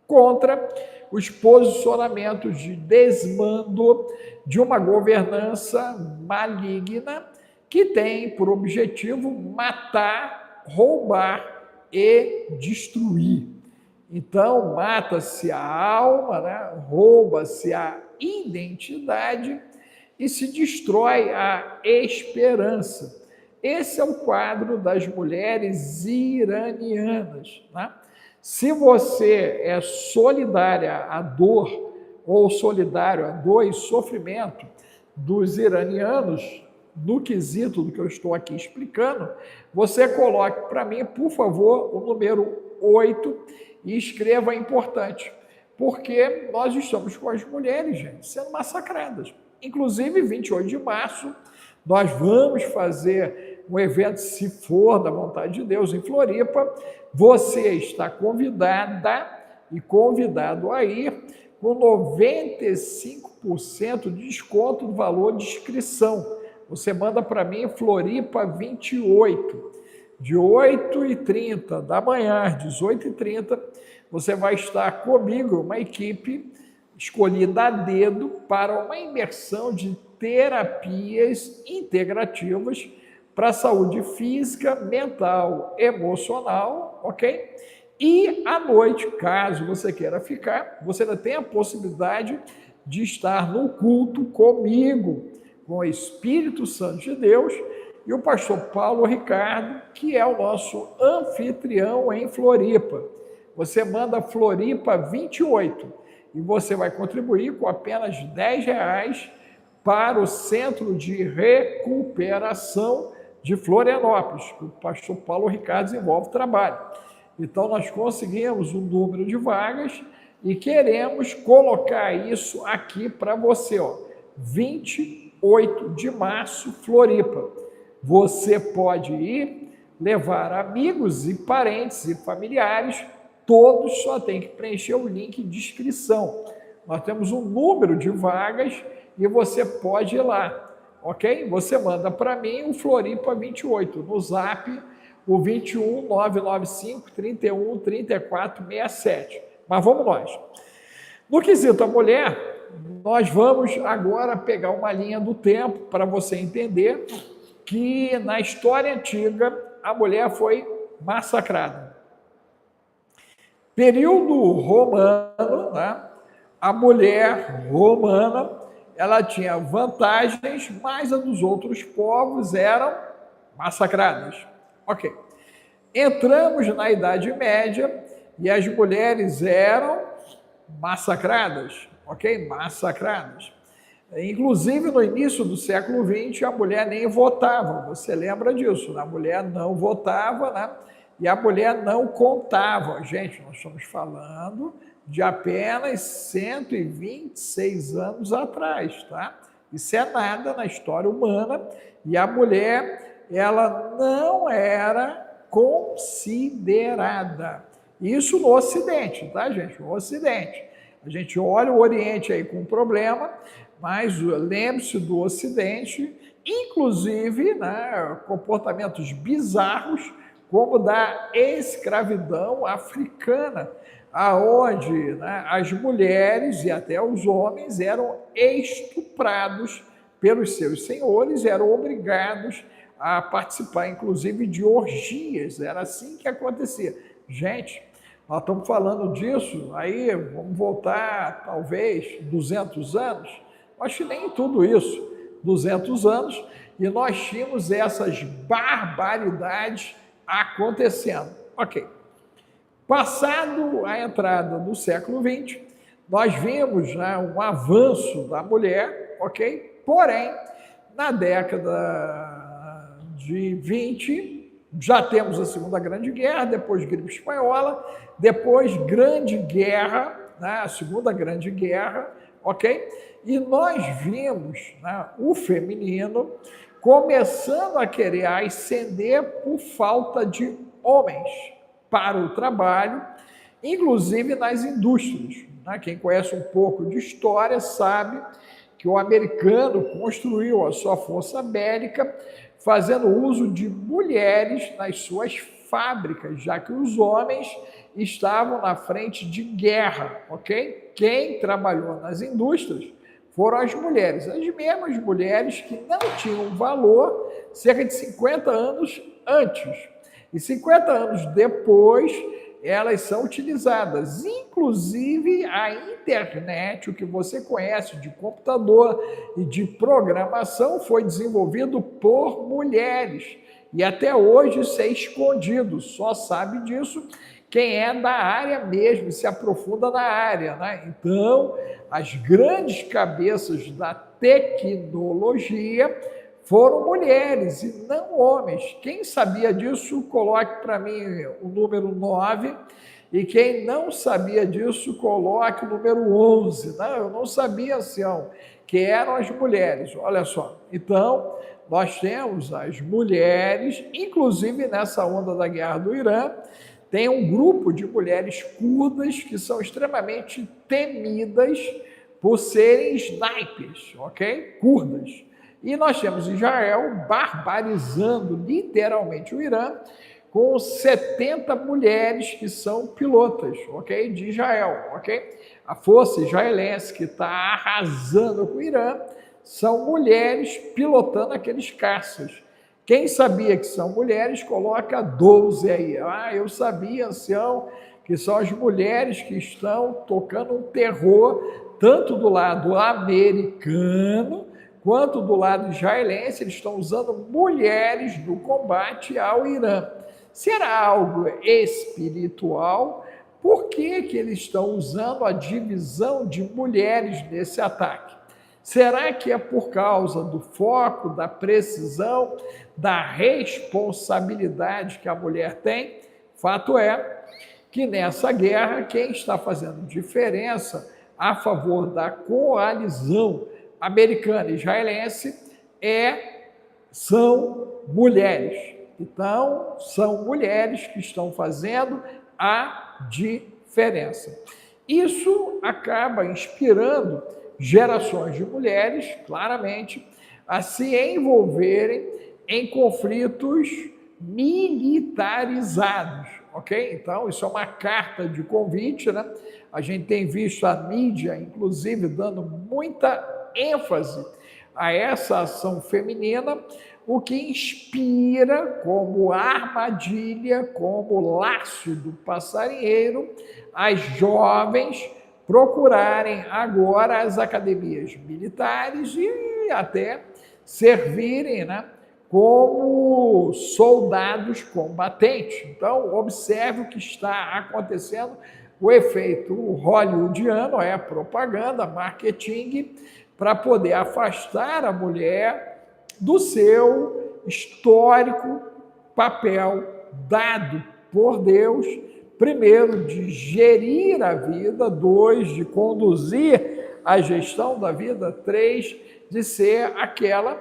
Speaker 1: contra os posicionamentos de desmando de uma governança maligna que tem por objetivo matar, roubar e destruir. Então, mata-se a alma, né, rouba-se a identidade e se destrói a esperança. Esse é o quadro das mulheres iranianas, né? Se você é solidária à dor ou solidário à dor e sofrimento dos iranianos, no quesito do que eu estou aqui explicando, você coloque para mim, por favor, o número 8 e escreva importante, porque nós estamos com as mulheres, gente, sendo massacradas. Inclusive, 28 de março, nós vamos fazer um evento, se for da vontade de Deus, em Floripa. Você está convidada e convidado a ir com 95% de desconto do valor de inscrição. Você manda para mim Floripa 28, de 8h30 da manhã às 18h30, você vai estar comigo, uma equipe escolhida a dedo para uma imersão de terapias integrativas para a saúde física, mental, emocional, ok? E à noite, caso você queira ficar, você ainda tem a possibilidade de estar no culto comigo, com o Espírito Santo de Deus e o pastor Paulo Ricardo, que é o nosso anfitrião em Floripa. Você manda Floripa 28 e você vai contribuir com apenas R$10 para o Centro de Recuperação de Florianópolis, que o pastor Paulo Ricardo desenvolve trabalho. Então, nós conseguimos um número de vagas e queremos colocar isso aqui para você, ó, 28 28 de março, Floripa. Você pode ir, levar amigos e parentes e familiares, todos só tem que preencher o link de inscrição. Nós temos um número de vagas e você pode ir lá, ok? Você manda para mim o Floripa 28 no Zap, o 21 995 31 34 67. Mas vamos nós. No quesito a mulher, nós vamos agora pegar uma linha do tempo para você entender que na história antiga a mulher foi massacrada. Período romano, né? A mulher romana, ela tinha vantagens, mas a dos outros povos eram massacradas. Ok. Entramos na Idade Média e as mulheres eram massacradas, ok? Massacradas. Inclusive, no início do século XX, a mulher nem votava, você lembra disso, né? A mulher não votava, né? E a mulher não contava. Gente, nós estamos falando de apenas 126 anos atrás, tá? Isso é nada na história humana, e a mulher, ela não era considerada. Isso no Ocidente, tá, gente? No Ocidente. A gente olha o Oriente aí com problema, mas lembre-se do Ocidente, inclusive, né, comportamentos bizarros, como da escravidão africana, aonde, né, as mulheres e até os homens eram estuprados pelos seus senhores, eram obrigados a participar, inclusive, de orgias. Era assim que acontecia. Gente, nós estamos falando disso, aí vamos voltar, talvez, 200 anos. Acho que nem tudo isso, 200 anos, e nós tínhamos essas barbaridades acontecendo. Ok. Passado a entrada do século XX, nós vimos, né, um avanço da mulher, ok? Porém, na década de 20, já temos a Segunda Grande Guerra, depois gripe espanhola, depois Grande Guerra, né, a Segunda Grande Guerra, ok? E nós vimos, né, o feminino começando a querer ascender por falta de homens para o trabalho, inclusive nas indústrias. Né? Quem conhece um pouco de história sabe que o americano construiu a sua força bélica fazendo uso de mulheres nas suas fábricas, já que os homens estavam na frente de guerra, ok? Quem trabalhou nas indústrias foram as mulheres, as mesmas mulheres que não tinham valor cerca de 50 anos antes. E 50 anos depois, elas são utilizadas. Inclusive, a internet, o que você conhece de computador e de programação, foi desenvolvido por mulheres. E até hoje isso é escondido, só sabe disso quem é da área mesmo, se aprofunda na área, né? Então, as grandes cabeças da tecnologia foram mulheres e não homens. Quem sabia disso, coloque para mim o número 9, e quem não sabia disso, coloque o número 11. Não, eu não sabia, Sião, que eram as mulheres. Olha só, então, nós temos as mulheres, inclusive nessa onda da guerra do Irã, tem um grupo de mulheres curdas que são extremamente temidas por serem snipers, ok? Curdas. E nós temos Israel barbarizando literalmente o Irã com 70 mulheres que são pilotas, ok? De Israel, ok? A força israelense que está arrasando com o Irã são mulheres pilotando aqueles caças. Quem sabia que são mulheres, coloca 12 aí. Ah, eu sabia, ancião, que são as mulheres que estão tocando um terror, tanto do lado americano, quanto do lado israelense. Eles estão usando mulheres no combate ao Irã. Será algo espiritual? Por que que eles estão usando a divisão de mulheres nesse ataque? Será que é por causa do foco, da precisão, da responsabilidade que a mulher tem? Fato é que nessa guerra, quem está fazendo diferença a favor da coalizão americana e israelense são mulheres. Então, são mulheres que estão fazendo a diferença. Isso acaba inspirando gerações de mulheres, claramente, a se envolverem em conflitos militarizados, ok? Então, isso é uma carta de convite, né? A gente tem visto a mídia, inclusive, dando muita ênfase a essa ação feminina, o que inspira como armadilha, como laço do passarinheiro, as jovens procurarem agora as academias militares e até servirem, né, como soldados combatentes. Então, observe o que está acontecendo. O efeito hollywoodiano é propaganda, marketing, para poder afastar a mulher do seu histórico papel dado por Deus, primeiro, de gerir a vida, 2, de conduzir a gestão da vida, 3, de ser aquela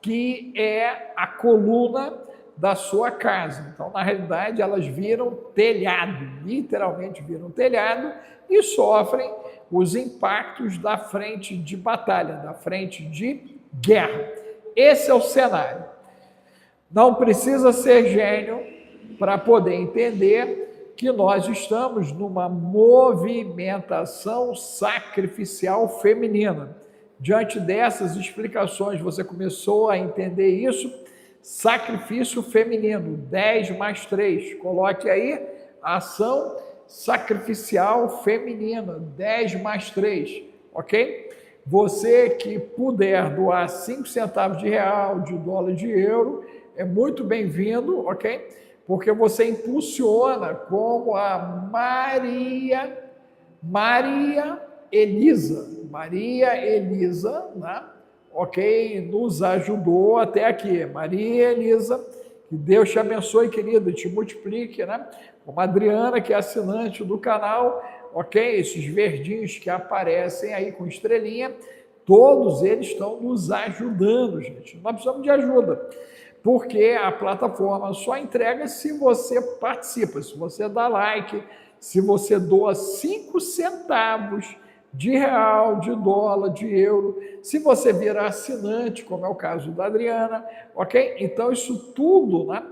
Speaker 1: que é a coluna da sua casa. Então, na realidade, elas viram telhado, literalmente viram telhado, e sofrem os impactos da frente de batalha, da frente de guerra. Esse é o cenário. Não precisa ser gênio para poder entender que nós estamos numa movimentação sacrificial feminina. Diante dessas explicações, você começou a entender isso. Sacrifício feminino, 10 mais 3. Coloque aí, ação sacrificial feminina, 10 mais 3, ok? Você que puder doar 5 centavos de real, de dólar, de euro, é muito bem-vindo, ok? Porque você impulsiona como a Maria Elisa, né? Ok? Nos ajudou até aqui. Maria Elisa, que Deus te abençoe, querida, te multiplique, né? Como a Adriana, que é assinante do canal, ok? Esses verdinhos que aparecem aí com estrelinha, todos eles estão nos ajudando, gente. Nós precisamos de ajuda, porque a plataforma só entrega se você participa, se você dá like, se você doa 5 centavos de real, de dólar, de euro, se você virar assinante, como é o caso da Adriana, ok? Então, isso tudo, né,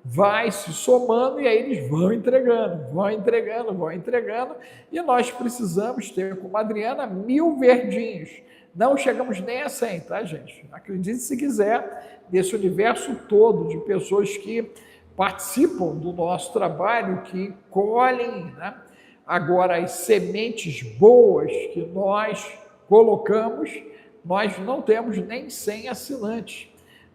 Speaker 1: vai se somando e aí eles vão entregando, e nós precisamos ter, como a Adriana, 1000 verdinhos. Não chegamos nem a 100, tá, gente? Acredite se quiser, desse universo todo de pessoas que participam do nosso trabalho, que colhem, né, agora as sementes boas que nós colocamos, nós não temos nem 100 assinantes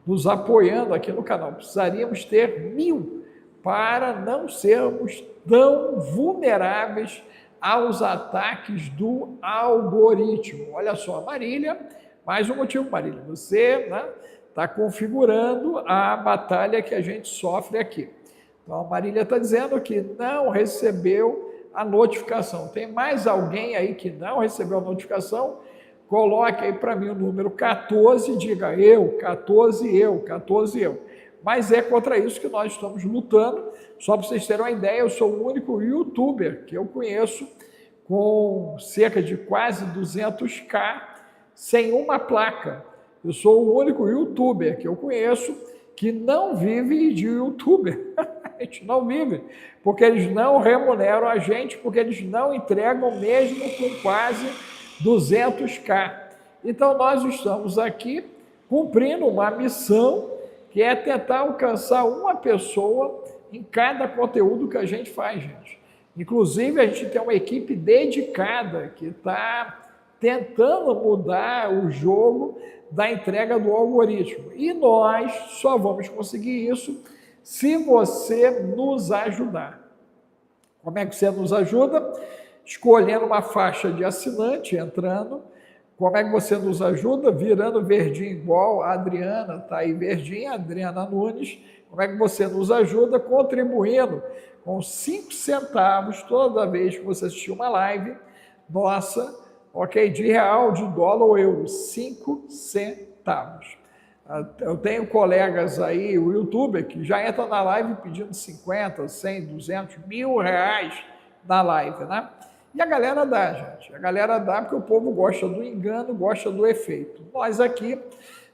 Speaker 1: nos apoiando aqui no canal. Precisaríamos ter 1000 para não sermos tão vulneráveis aos ataques do algoritmo. Olha só, Marília, mais um motivo, Marília, você, né, está configurando a batalha que a gente sofre aqui. Então, a Marília está dizendo que não recebeu a notificação. Tem mais alguém aí que não recebeu a notificação? Coloque aí para mim o número 14, diga eu, 14 eu, 14 eu. Mas é contra isso que nós estamos lutando. Só para vocês terem uma ideia, eu sou o único youtuber que eu conheço com cerca de quase 200k sem uma placa. Eu sou o único youtuber que eu conheço que não vive de youtuber. A gente não vive, porque eles não remuneram a gente, porque eles não entregam mesmo com quase 200k. Então, nós estamos aqui cumprindo uma missão que é tentar alcançar uma pessoa em cada conteúdo que a gente faz, gente. Inclusive, a gente tem uma equipe dedicada que está tentando mudar o jogo da entrega do algoritmo. E nós só vamos conseguir isso se você nos ajudar. Como é que você nos ajuda? Escolhendo uma faixa de assinante, entrando. Como é que você nos ajuda? Virando verdinho igual a Adriana, está aí verdinha, Adriana Nunes. Como é que você nos ajuda? Contribuindo com 5 centavos toda vez que você assistir uma live nossa, ok? De real, de dólar ou euro, 5 centavos. Eu tenho colegas aí, o youtuber, que já entra na live pedindo 50, 100, 200, R$ 1.000 na live, né? E a galera dá, gente. A galera dá porque o povo gosta do engano, gosta do efeito. Nós aqui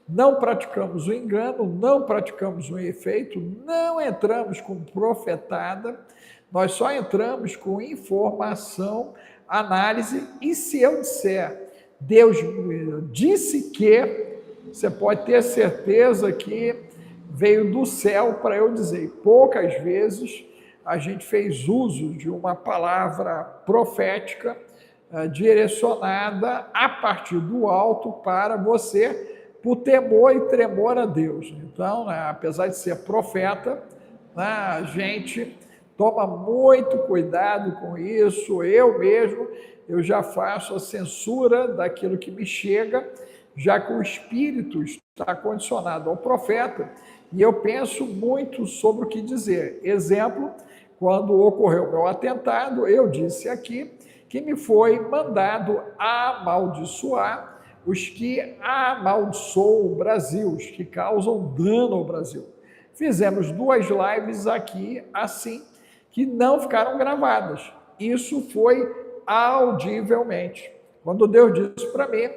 Speaker 1: não praticamos o engano, não praticamos o efeito, não entramos com profetada, nós só entramos com informação, análise, e se eu disser, Deus disse que, você pode ter certeza que veio do céu para eu dizer. Poucas vezes a gente fez uso de uma palavra profética direcionada a partir do alto para você, por temor e tremor a Deus. Então, né, apesar de ser profeta, né, a gente toma muito cuidado com isso. Eu mesmo, eu já faço a censura daquilo que me chega, já que o espírito está condicionado ao profeta, e eu penso muito sobre o que dizer. Exemplo, quando ocorreu o meu atentado, eu disse aqui que me foi mandado amaldiçoar os que amaldiçoam o Brasil, os que causam dano ao Brasil. Fizemos 2 lives aqui, assim, que não ficaram gravadas. Isso foi audivelmente. Quando Deus disse para mim,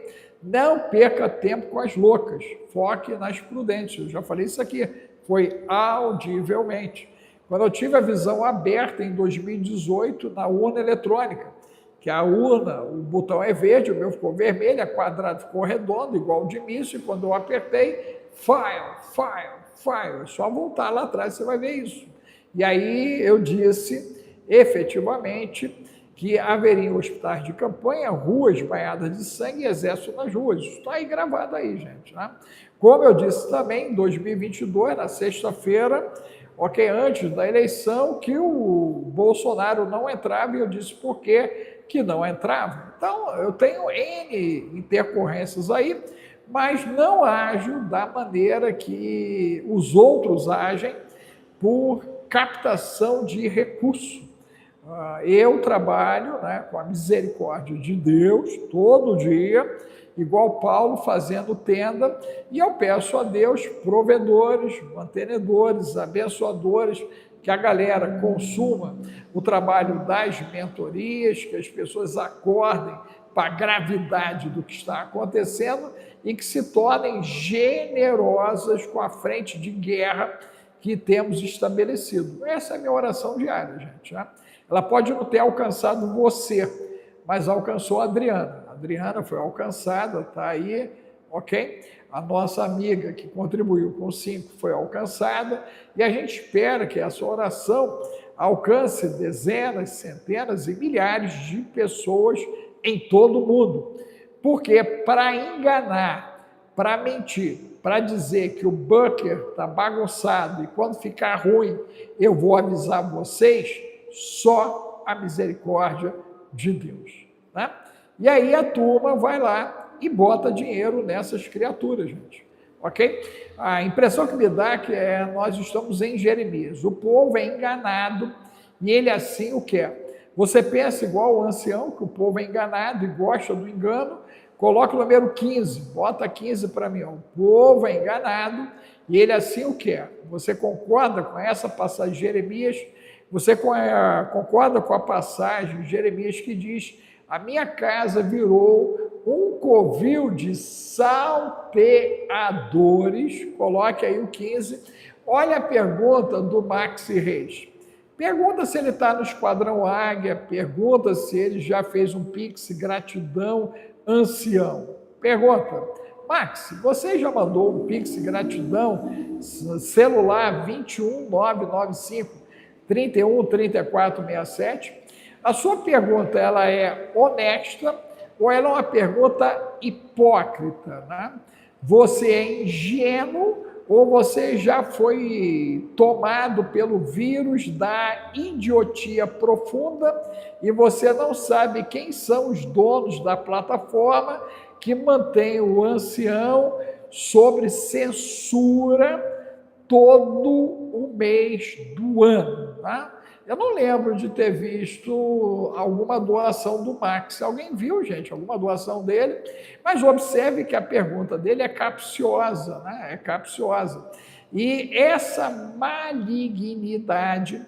Speaker 1: não perca tempo com as loucas, foque nas prudentes. Eu já falei isso aqui, foi audivelmente. Quando eu tive a visão aberta em 2018 na urna eletrônica, que a urna, o botão é verde, o meu ficou vermelho, a quadrado ficou redondo, igual o de míssil, e quando eu apertei, file, é só voltar lá atrás, você vai ver isso. E aí eu disse, efetivamente, que haveriam hospitais de campanha, ruas banhadas de sangue e exército nas ruas. Isso está aí gravado aí, gente. Né? Como eu disse também, em 2022, na sexta-feira, ok, antes da eleição, que o Bolsonaro não entrava, e eu disse por que não entrava. Então, eu tenho N intercorrências aí, mas não ajo da maneira que os outros agem por captação de recurso. Eu trabalho, né, com a misericórdia de Deus todo dia, igual Paulo fazendo tenda, e eu peço a Deus provedores, mantenedores, abençoadores, que a galera consuma o trabalho das mentorias, que as pessoas acordem para a gravidade do que está acontecendo e que se tornem generosas com a frente de guerra que temos estabelecido. Essa é a minha oração diária, gente, né? Ela pode não ter alcançado você, mas alcançou a Adriana. A Adriana foi alcançada, está aí, ok? A nossa amiga que contribuiu com 5 foi alcançada, e a gente espera que essa oração alcance dezenas, centenas e milhares de pessoas em todo o mundo. Porque para enganar, para mentir, para dizer que o bunker está bagunçado e quando ficar ruim eu vou avisar vocês, só a misericórdia de Deus. Né? E aí a turma vai lá e bota dinheiro nessas criaturas, gente. Ok? A impressão que me dá é que nós estamos em Jeremias. O povo é enganado e ele assim o quer. Você pensa igual o ancião, que o povo é enganado e gosta do engano, coloca o número 15, bota 15 para mim. O povo é enganado e ele assim o quer. Você concorda com essa passagem de Jeremias? Você concorda com a passagem de Jeremias que diz: a minha casa virou um covil de salteadores? Coloque aí o 15. Olha a pergunta do Maxi Reis. Pergunta se ele está no Esquadrão Águia, pergunta se ele já fez um Pix gratidão ancião. Pergunta, Max, você já mandou um Pix gratidão celular 21995 313467? A sua pergunta, ela é honesta ou ela é uma pergunta hipócrita, né? Você é ingênuo ou você já foi tomado pelo vírus da idiotia profunda e você não sabe quem são os donos da plataforma que mantém o ancião sobre censura todo o mês do ano, tá? Eu não lembro de ter visto alguma doação do Max. Alguém viu, gente, alguma doação dele? Mas observe que a pergunta dele é capciosa, né? É capciosa. E essa malignidade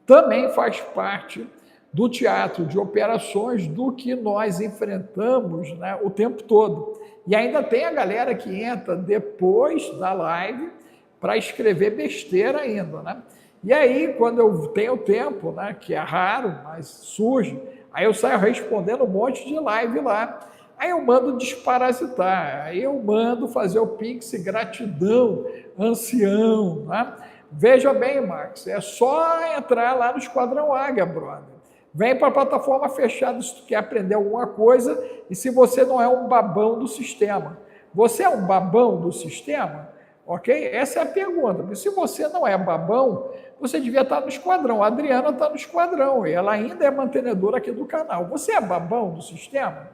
Speaker 1: também faz parte do teatro de operações do que nós enfrentamos, né, o tempo todo. E ainda tem a galera que entra depois da live para escrever besteira ainda, né? E aí, quando eu tenho tempo, né, que é raro, mas surge, aí eu saio respondendo um monte de live lá. Aí eu mando desparasitar, aí eu mando fazer o Pix gratidão, ancião, né? Veja bem, Max, é só entrar lá no Esquadrão Águia, brother. Vem para a plataforma fechada se tu quer aprender alguma coisa e se você não é um babão do sistema. Você é um babão do sistema? Ok? Essa é a pergunta. Porque se você não é babão, você devia estar no Esquadrão. A Adriana está no Esquadrão e ela ainda é mantenedora aqui do canal. Você é babão do sistema?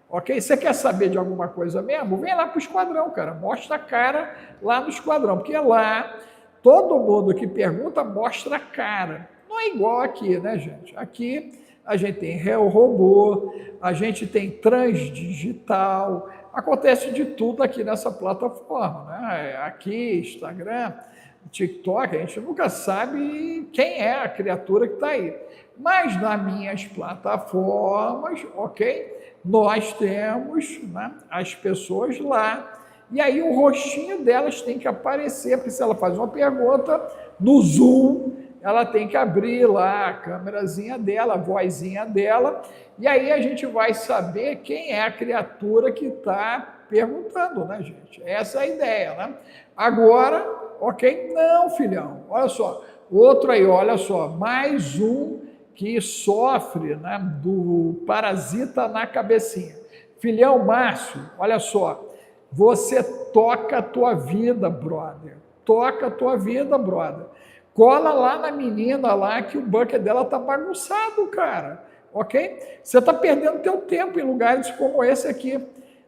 Speaker 1: Ok? Você quer saber de alguma coisa mesmo? Vem lá para o Esquadrão, cara. Mostra a cara lá no Esquadrão. Porque lá, todo mundo que pergunta mostra a cara. Não é igual aqui, né, gente? Aqui a gente tem réu robô, a gente tem transdigital, acontece de tudo aqui nessa plataforma, né? Aqui, Instagram, TikTok, a gente nunca sabe quem é a criatura que está aí. Mas nas minhas plataformas, ok? Nós temos, né, as pessoas lá. E aí o rostinho delas tem que aparecer, porque se ela faz uma pergunta no Zoom, ela tem que abrir lá a câmerazinha dela, a vozinha dela, e aí a gente vai saber quem é a criatura que está perguntando, né, gente? Essa é a ideia, né? Agora, ok? Não, filhão, olha só, outro aí, olha só, mais um que sofre, né, do parasita na cabecinha. Filhão Márcio, olha só, você toca a tua vida, brother. Toca a tua vida, brother. Cola lá na menina lá que o bucket dela tá bagunçado, cara. Ok? Você está perdendo teu tempo em lugares como esse aqui.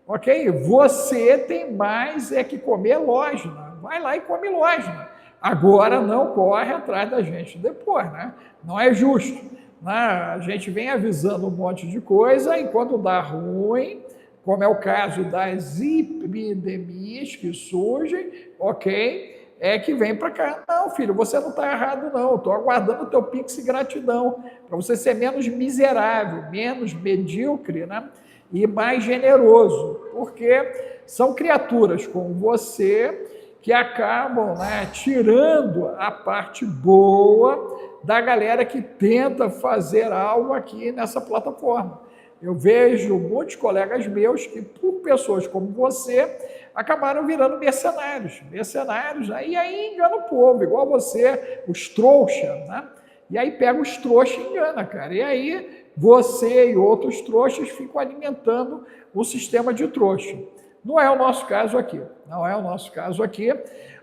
Speaker 1: Ok? Você tem mais é que comer lógina. Vai lá e come lógina. Agora não corre atrás da gente depois, né? Não é justo. Né? A gente vem avisando um monte de coisa e quando dá ruim, como é o caso das epidemias que surgem, ok? É que vem para cá. Não, filho, você não está errado, não. Eu estou aguardando o teu Pix gratidão, para você ser menos miserável, menos medíocre, né? E mais generoso, porque são criaturas como você que acabam, né, tirando a parte boa da galera que tenta fazer algo aqui nessa plataforma. Eu vejo muitos colegas meus que, por pessoas como você, acabaram virando mercenários, né? E aí engana o povo, igual você, os trouxas, né? E aí pega os trouxas e engana, cara. E aí você e outros trouxas ficam alimentando o sistema de trouxa. Não é o nosso caso aqui, não é o nosso caso aqui.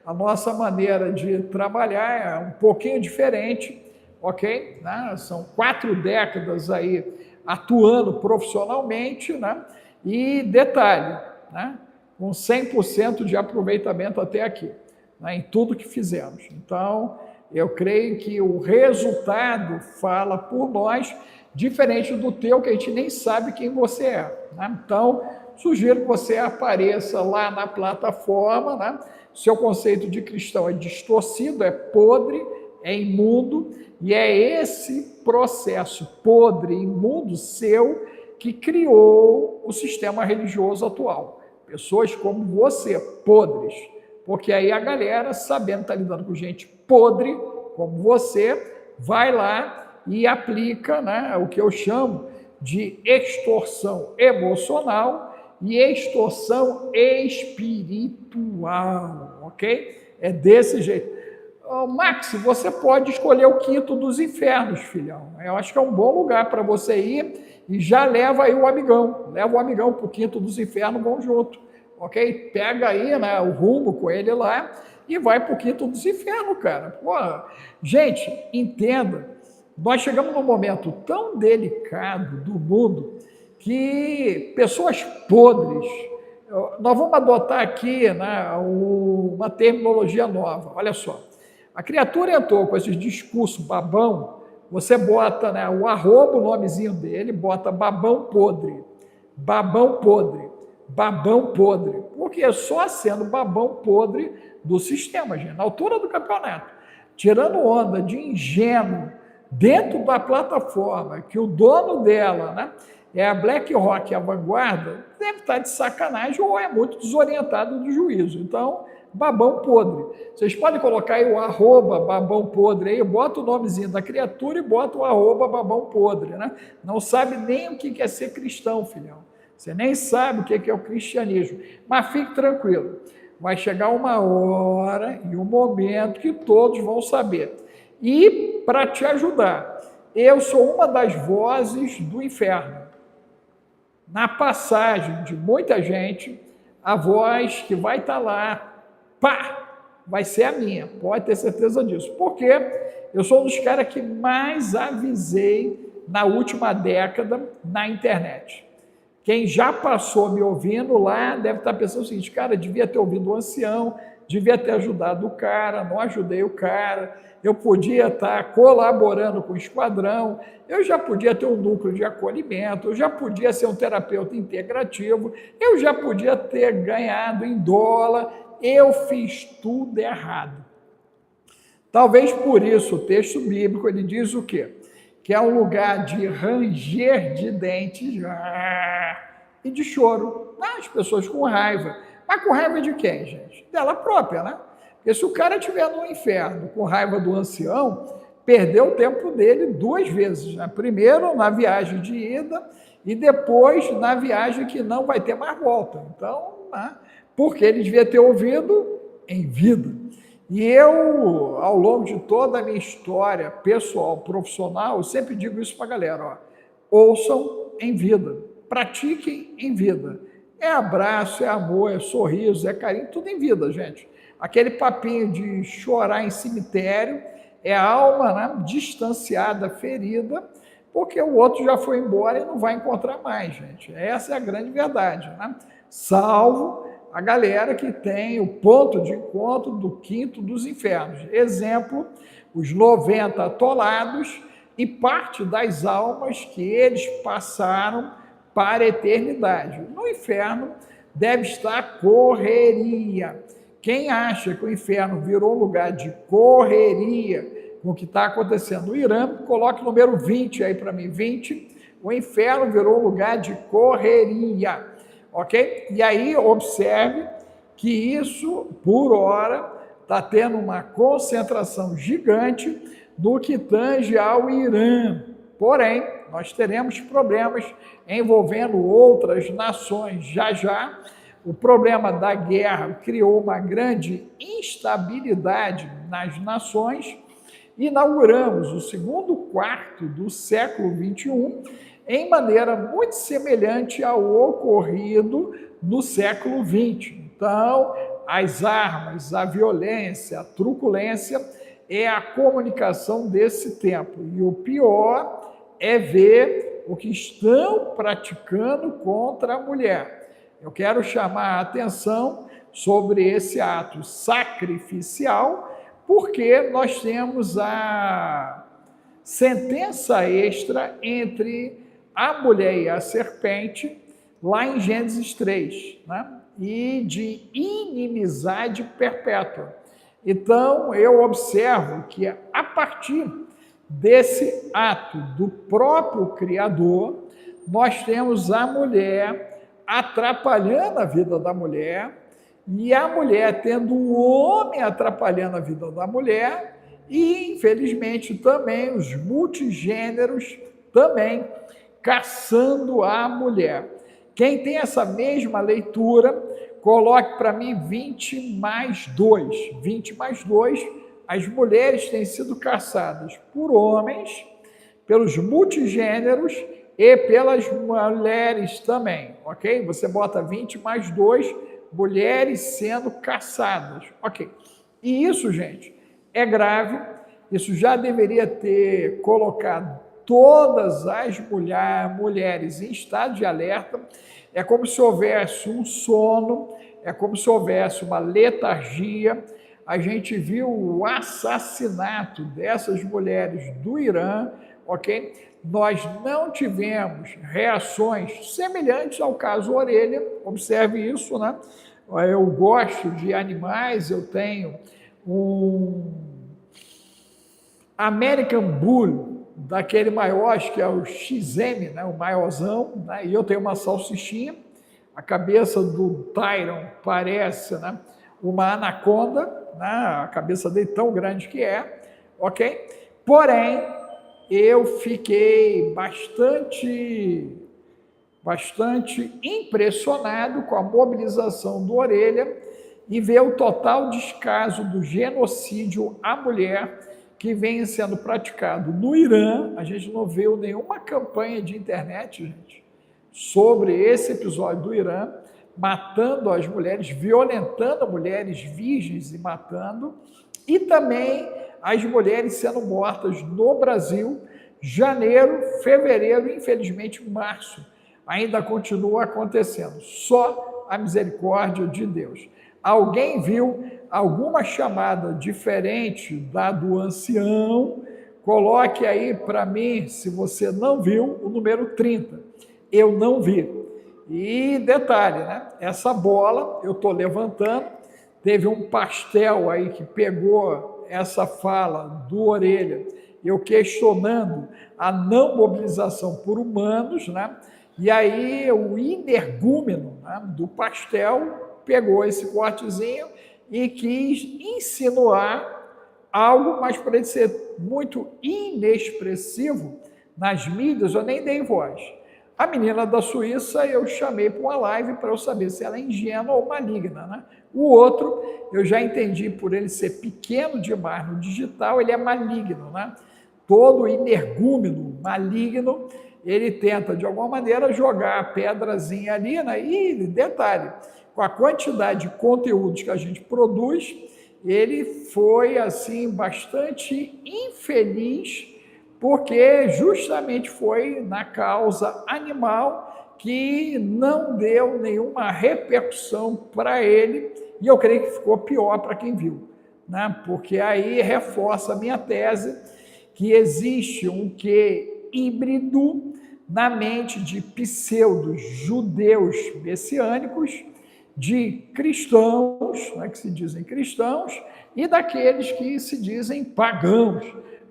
Speaker 1: A nossa maneira de trabalhar é um pouquinho diferente, ok? Né? São 4 décadas aí atuando profissionalmente, né? E detalhe, né? Com 100% de aproveitamento até aqui, né? Em tudo que fizemos. Então, eu creio que o resultado fala por nós, diferente do teu, que a gente nem sabe quem você é, né? Então, sugiro que você apareça lá na plataforma, né? Seu conceito de cristão é distorcido, é podre, é imundo, e é esse processo podre, imundo seu, que criou o sistema religioso atual. Pessoas como você, podres. Porque aí a galera, sabendo que está lidando com gente podre, como você, vai lá e aplica, né, o que eu chamo de extorsão emocional e extorsão espiritual, ok? É desse jeito. Max, você pode escolher o quinto dos infernos, filhão. Eu acho que é um bom lugar para você ir e já leva aí o amigão. Leva o amigão para o quinto dos infernos, vão junto, ok? Pega aí, né, o rumo com ele lá e vai para o quinto dos infernos, cara. Pô, gente, entenda, nós chegamos num momento tão delicado do mundo que pessoas podres, nós vamos adotar aqui, né, uma terminologia nova, olha só. A criatura entrou com esses discursos babão, você bota, né, o arroba, o nomezinho dele, bota babão podre, babão podre, babão podre, porque só sendo babão podre do sistema, gente, na altura do campeonato, tirando onda de ingênuo dentro da plataforma, que o dono dela, né, é a BlackRock, a Vanguarda, deve estar de sacanagem ou é muito desorientado do juízo. Então, babão podre. Vocês podem colocar aí o arroba babão podre aí, bota o nomezinho da criatura e bota o arroba babão podre, né? Não sabe nem o que é ser cristão, filhão. Você nem sabe o que é o cristianismo. Mas fique tranquilo, vai chegar uma hora e um momento que todos vão saber. E, para te ajudar, eu sou uma das vozes do inferno. Na passagem de muita gente, a voz que vai estar lá, pá, vai ser a minha, pode ter certeza disso. Porque eu sou um dos caras que mais avisei na última década na internet. Quem já passou me ouvindo lá deve estar pensando o seguinte, cara, devia ter ouvido o ancião, devia ter ajudado o cara, não ajudei o cara, eu podia estar colaborando com o esquadrão, eu já podia ter um núcleo de acolhimento, eu já podia ser um terapeuta integrativo, eu já podia ter ganhado em dólar, eu fiz tudo errado. Talvez por isso o texto bíblico ele diz o quê? Que é um lugar de ranger de dentes e de choro. As pessoas com raiva. Mas com raiva de quem, gente? Dela própria, né? Porque se o cara estiver no inferno com raiva do ancião, perdeu o tempo dele 2 vezes. Né? Primeiro na viagem de ida e depois na viagem que não vai ter mais volta. Então, né? Porque ele devia ter ouvido em vida. E eu, ao longo de toda a minha história pessoal, profissional, eu sempre digo isso para a galera, ó, ouçam em vida, pratiquem em vida. É abraço, é amor, é sorriso, é carinho, tudo em vida, gente. Aquele papinho de chorar em cemitério é a alma, né, distanciada, ferida, porque o outro já foi embora e não vai encontrar mais, gente. Essa é a grande verdade, né? Salvo a galera que tem o ponto de encontro do quinto dos infernos. Exemplo, os 90 atolados e parte das almas que eles passaram para a eternidade. No inferno deve estar correria. Quem acha que o inferno virou lugar de correria com o que está acontecendo no Irã, coloque o número 20 aí para mim, 20. O inferno virou lugar de correria. Ok? E aí observe que isso, por hora, está tendo uma concentração gigante no que tange ao Irã. Porém, nós teremos problemas envolvendo outras nações já já. O problema da guerra criou uma grande instabilidade nas nações. Inauguramos o segundo quarto do século XXI em maneira muito semelhante ao ocorrido no século XX. Então, as armas, a violência, a truculência é a comunicação desse tempo. E o pior é ver o que estão praticando contra a mulher. Eu quero chamar a atenção sobre esse ato sacrificial, porque nós temos a sentença extra entre a mulher e a serpente, lá em Gênesis 3, né? E de inimizade perpétua. Então, eu observo que a partir desse ato do próprio Criador, nós temos a mulher atrapalhando a vida da mulher, e a mulher tendo o homem atrapalhando a vida da mulher, e, infelizmente, também os multigêneros também caçando a mulher. Quem tem essa mesma leitura, coloque para mim 20 mais 2. 20 mais 2, as mulheres têm sido caçadas por homens, pelos multigêneros e pelas mulheres também, ok? Você bota 20 mais 2, mulheres sendo caçadas, ok? E isso, gente, é grave, isso já deveria ter colocado todas as mulheres em estado de alerta. É como se houvesse um sono, é como se houvesse uma letargia. a gente viu o assassinato dessas mulheres do Irã, ok? Nós não tivemos reações semelhantes ao caso Orelha, observe isso, né? Eu gosto de animais, eu tenho um American Bull, daquele maior, acho que é o XM, né? O maiorzão, né? E eu tenho uma salsichinha, a cabeça do Tyron parece, né? Uma anaconda, né? A cabeça dele tão grande que é, ok? Porém, eu fiquei bastante impressionado com a mobilização do Orelha e ver o total descaso do genocídio à mulher que vem sendo praticado no Irã. A gente não viu nenhuma campanha de internet, gente, sobre esse episódio do Irã, matando as mulheres, violentando mulheres virgens e matando, e também as mulheres sendo mortas no Brasil, janeiro, fevereiro, infelizmente março, ainda continua acontecendo. Só a misericórdia de Deus. Alguém viu alguma chamada diferente da do ancião? Coloque aí para mim, se você não viu, o número 30. Eu não vi. E detalhe, né? Essa bola, eu estou levantando, teve um pastel aí que pegou essa fala do Orelha, eu questionando a não mobilização por humanos, né? E aí o energúmeno, né, do pastel pegou esse cortezinho e quis insinuar algo, mas para ele ser muito inexpressivo nas mídias, eu nem dei voz. A menina da Suíça eu chamei para uma live para eu saber se ela é ingênua ou maligna, né? O outro, eu já entendi, por ele ser pequeno demais no digital, ele é maligno, né? Todo energúmeno maligno, ele tenta, de alguma maneira, jogar a pedrazinha ali, né? E, detalhe, com a quantidade de conteúdos que a gente produz, ele foi, assim, bastante infeliz, porque justamente foi na causa animal que não deu nenhuma repercussão para ele, e eu creio que ficou pior para quem viu, né? Porque aí reforça a minha tese que existe um quê híbrido na mente de pseudo-judeus messiânicos, de cristãos, né, que se dizem cristãos, e daqueles que se dizem pagãos.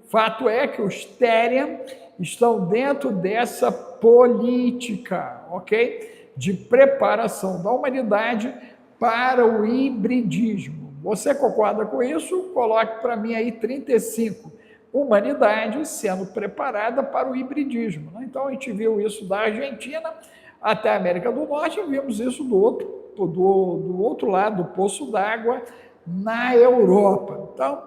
Speaker 1: Fato é que os Therian estão dentro dessa política, ok? De preparação da humanidade para o hibridismo. Você concorda com isso? Coloque para mim aí 35. Humanidade sendo preparada para o hibridismo, né? Então a gente viu isso da Argentina até a América do Norte e vimos isso do outro lado do poço d'água na Europa. Então,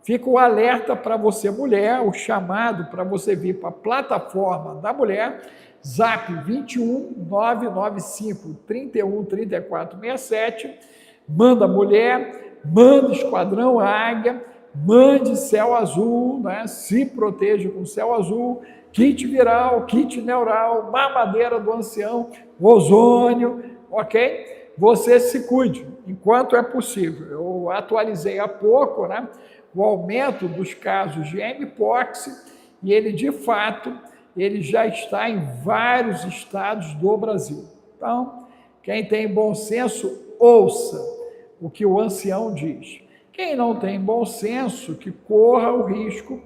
Speaker 1: fica o alerta para você, mulher, o chamado para você vir para a plataforma da mulher, Zap 21 995 31 34 67, manda mulher, manda Esquadrão Águia, mande Céu Azul, né? Se proteja com Céu Azul, kit viral, kit neural, mamadeira do ancião, ozônio, ok? Você se cuide, enquanto é possível. Eu atualizei há pouco, né, o aumento dos casos de mpox, e ele, de fato, ele já está em vários estados do Brasil. Então, quem tem bom senso, ouça o que o ancião diz. Quem não tem bom senso, que corra o risco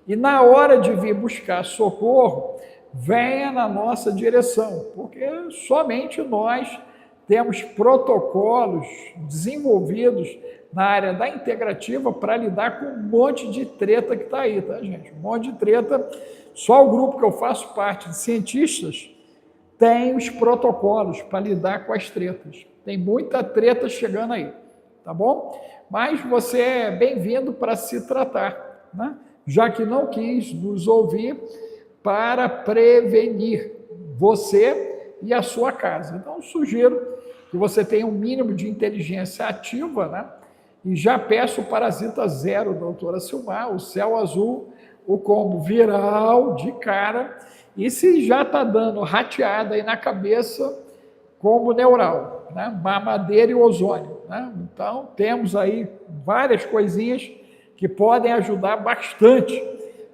Speaker 1: e, na hora de vir buscar socorro, venha na nossa direção, porque somente nós temos protocolos desenvolvidos na área da integrativa para lidar com um monte de treta que está aí, tá, gente? Um monte de treta. Só o grupo que eu faço parte de cientistas tem os protocolos para lidar com as tretas. Tem muita treta chegando aí, tá bom? Mas você é bem-vindo para se tratar, né? Já que não quis nos ouvir para prevenir você e a sua casa. Então, sugiro que você tenha um mínimo de inteligência ativa, né? E já peço o Parasita Zero, doutora Silmar, o Céu Azul, o combo viral de cara, e se já está dando rateada aí na cabeça, combo neural, né? Mamadeira e ozônio. né? Então, temos aí várias coisinhas que podem ajudar bastante,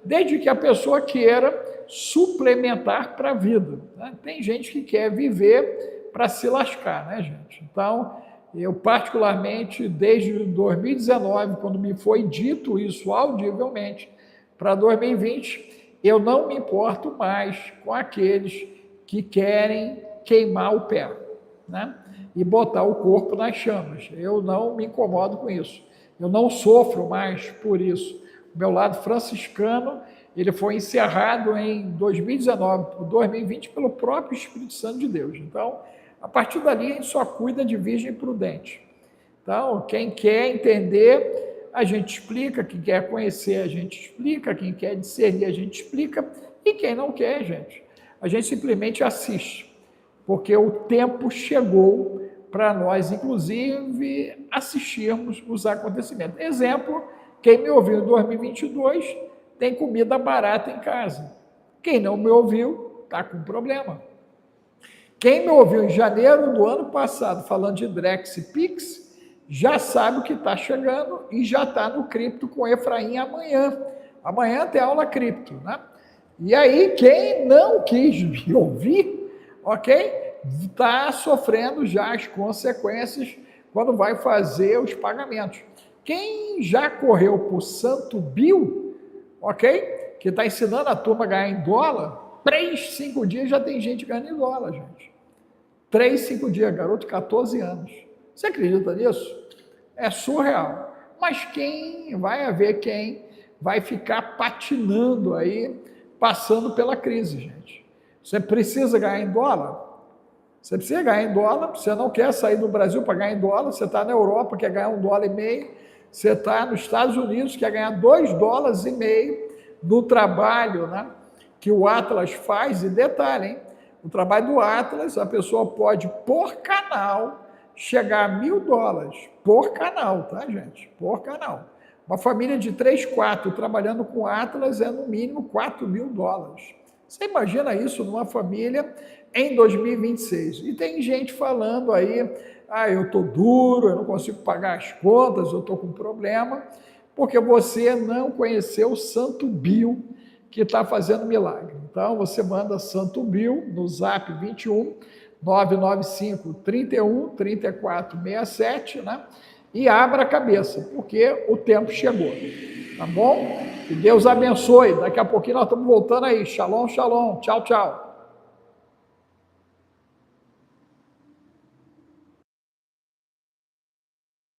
Speaker 1: desde que a pessoa queira suplementar para a vida, né? Tem gente que quer viver para se lascar, né, gente? Então, eu particularmente, desde 2019, quando me foi dito isso audivelmente, para 2020, eu não me importo mais com aqueles que querem queimar o pé, né? E botar o corpo nas chamas. Eu não me incomodo com isso. Eu não sofro mais por isso. O meu lado franciscano, ele foi encerrado em 2019, por 2020, pelo próprio Espírito Santo de Deus. Então, a partir dali, a gente só cuida de virgem prudente. Então, quem quer entender, a gente explica. Quem quer conhecer, a gente explica. Quem quer discernir, a gente explica. E quem não quer, gente, a gente simplesmente assiste. Porque o tempo chegou para nós, inclusive, assistirmos os acontecimentos. Exemplo, quem me ouviu em 2022 tem comida barata em casa. Quem não me ouviu está com problema. Quem me ouviu em janeiro do ano passado falando de Drex e Pix, já sabe o que está chegando e já está no cripto com Efraim amanhã. Amanhã tem aula cripto, né? E aí, quem não quis me ouvir, ok? Está sofrendo já as consequências quando vai fazer os pagamentos. Quem já correu para o Santo Bill, ok? Que está ensinando a turma a ganhar em dólar, 3, 5 dias já tem gente ganhando em dólar, gente. 3, 5 dias, garoto de 14 anos. Você acredita nisso? É surreal. Mas quem vai haver quem vai ficar patinando aí, passando pela crise, gente. Você precisa ganhar em dólar? Você precisa ganhar em dólar, você não quer sair do Brasil para ganhar em dólar, você está na Europa, quer ganhar $1,50, você está nos Estados Unidos, quer ganhar $2,50 no trabalho, né, que o Atlas faz. E detalhe, hein? O trabalho do Atlas, a pessoa pode, por canal, chegar a $1.000, por canal, tá, gente? Por canal. Uma família de 3, 4 trabalhando com Atlas é no mínimo $4.000. Você imagina isso numa família em 2026? E tem gente falando aí, eu estou duro, eu não consigo pagar as contas, eu estou com problema, porque você não conheceu o Santo Bill, que está fazendo milagre. Então, você manda Santo Bill no zap 21 995 31 34 67, né? E abra a cabeça, porque o tempo chegou. Tá bom? Que Deus abençoe. Daqui a pouquinho nós estamos voltando aí. Shalom, shalom. Tchau, tchau.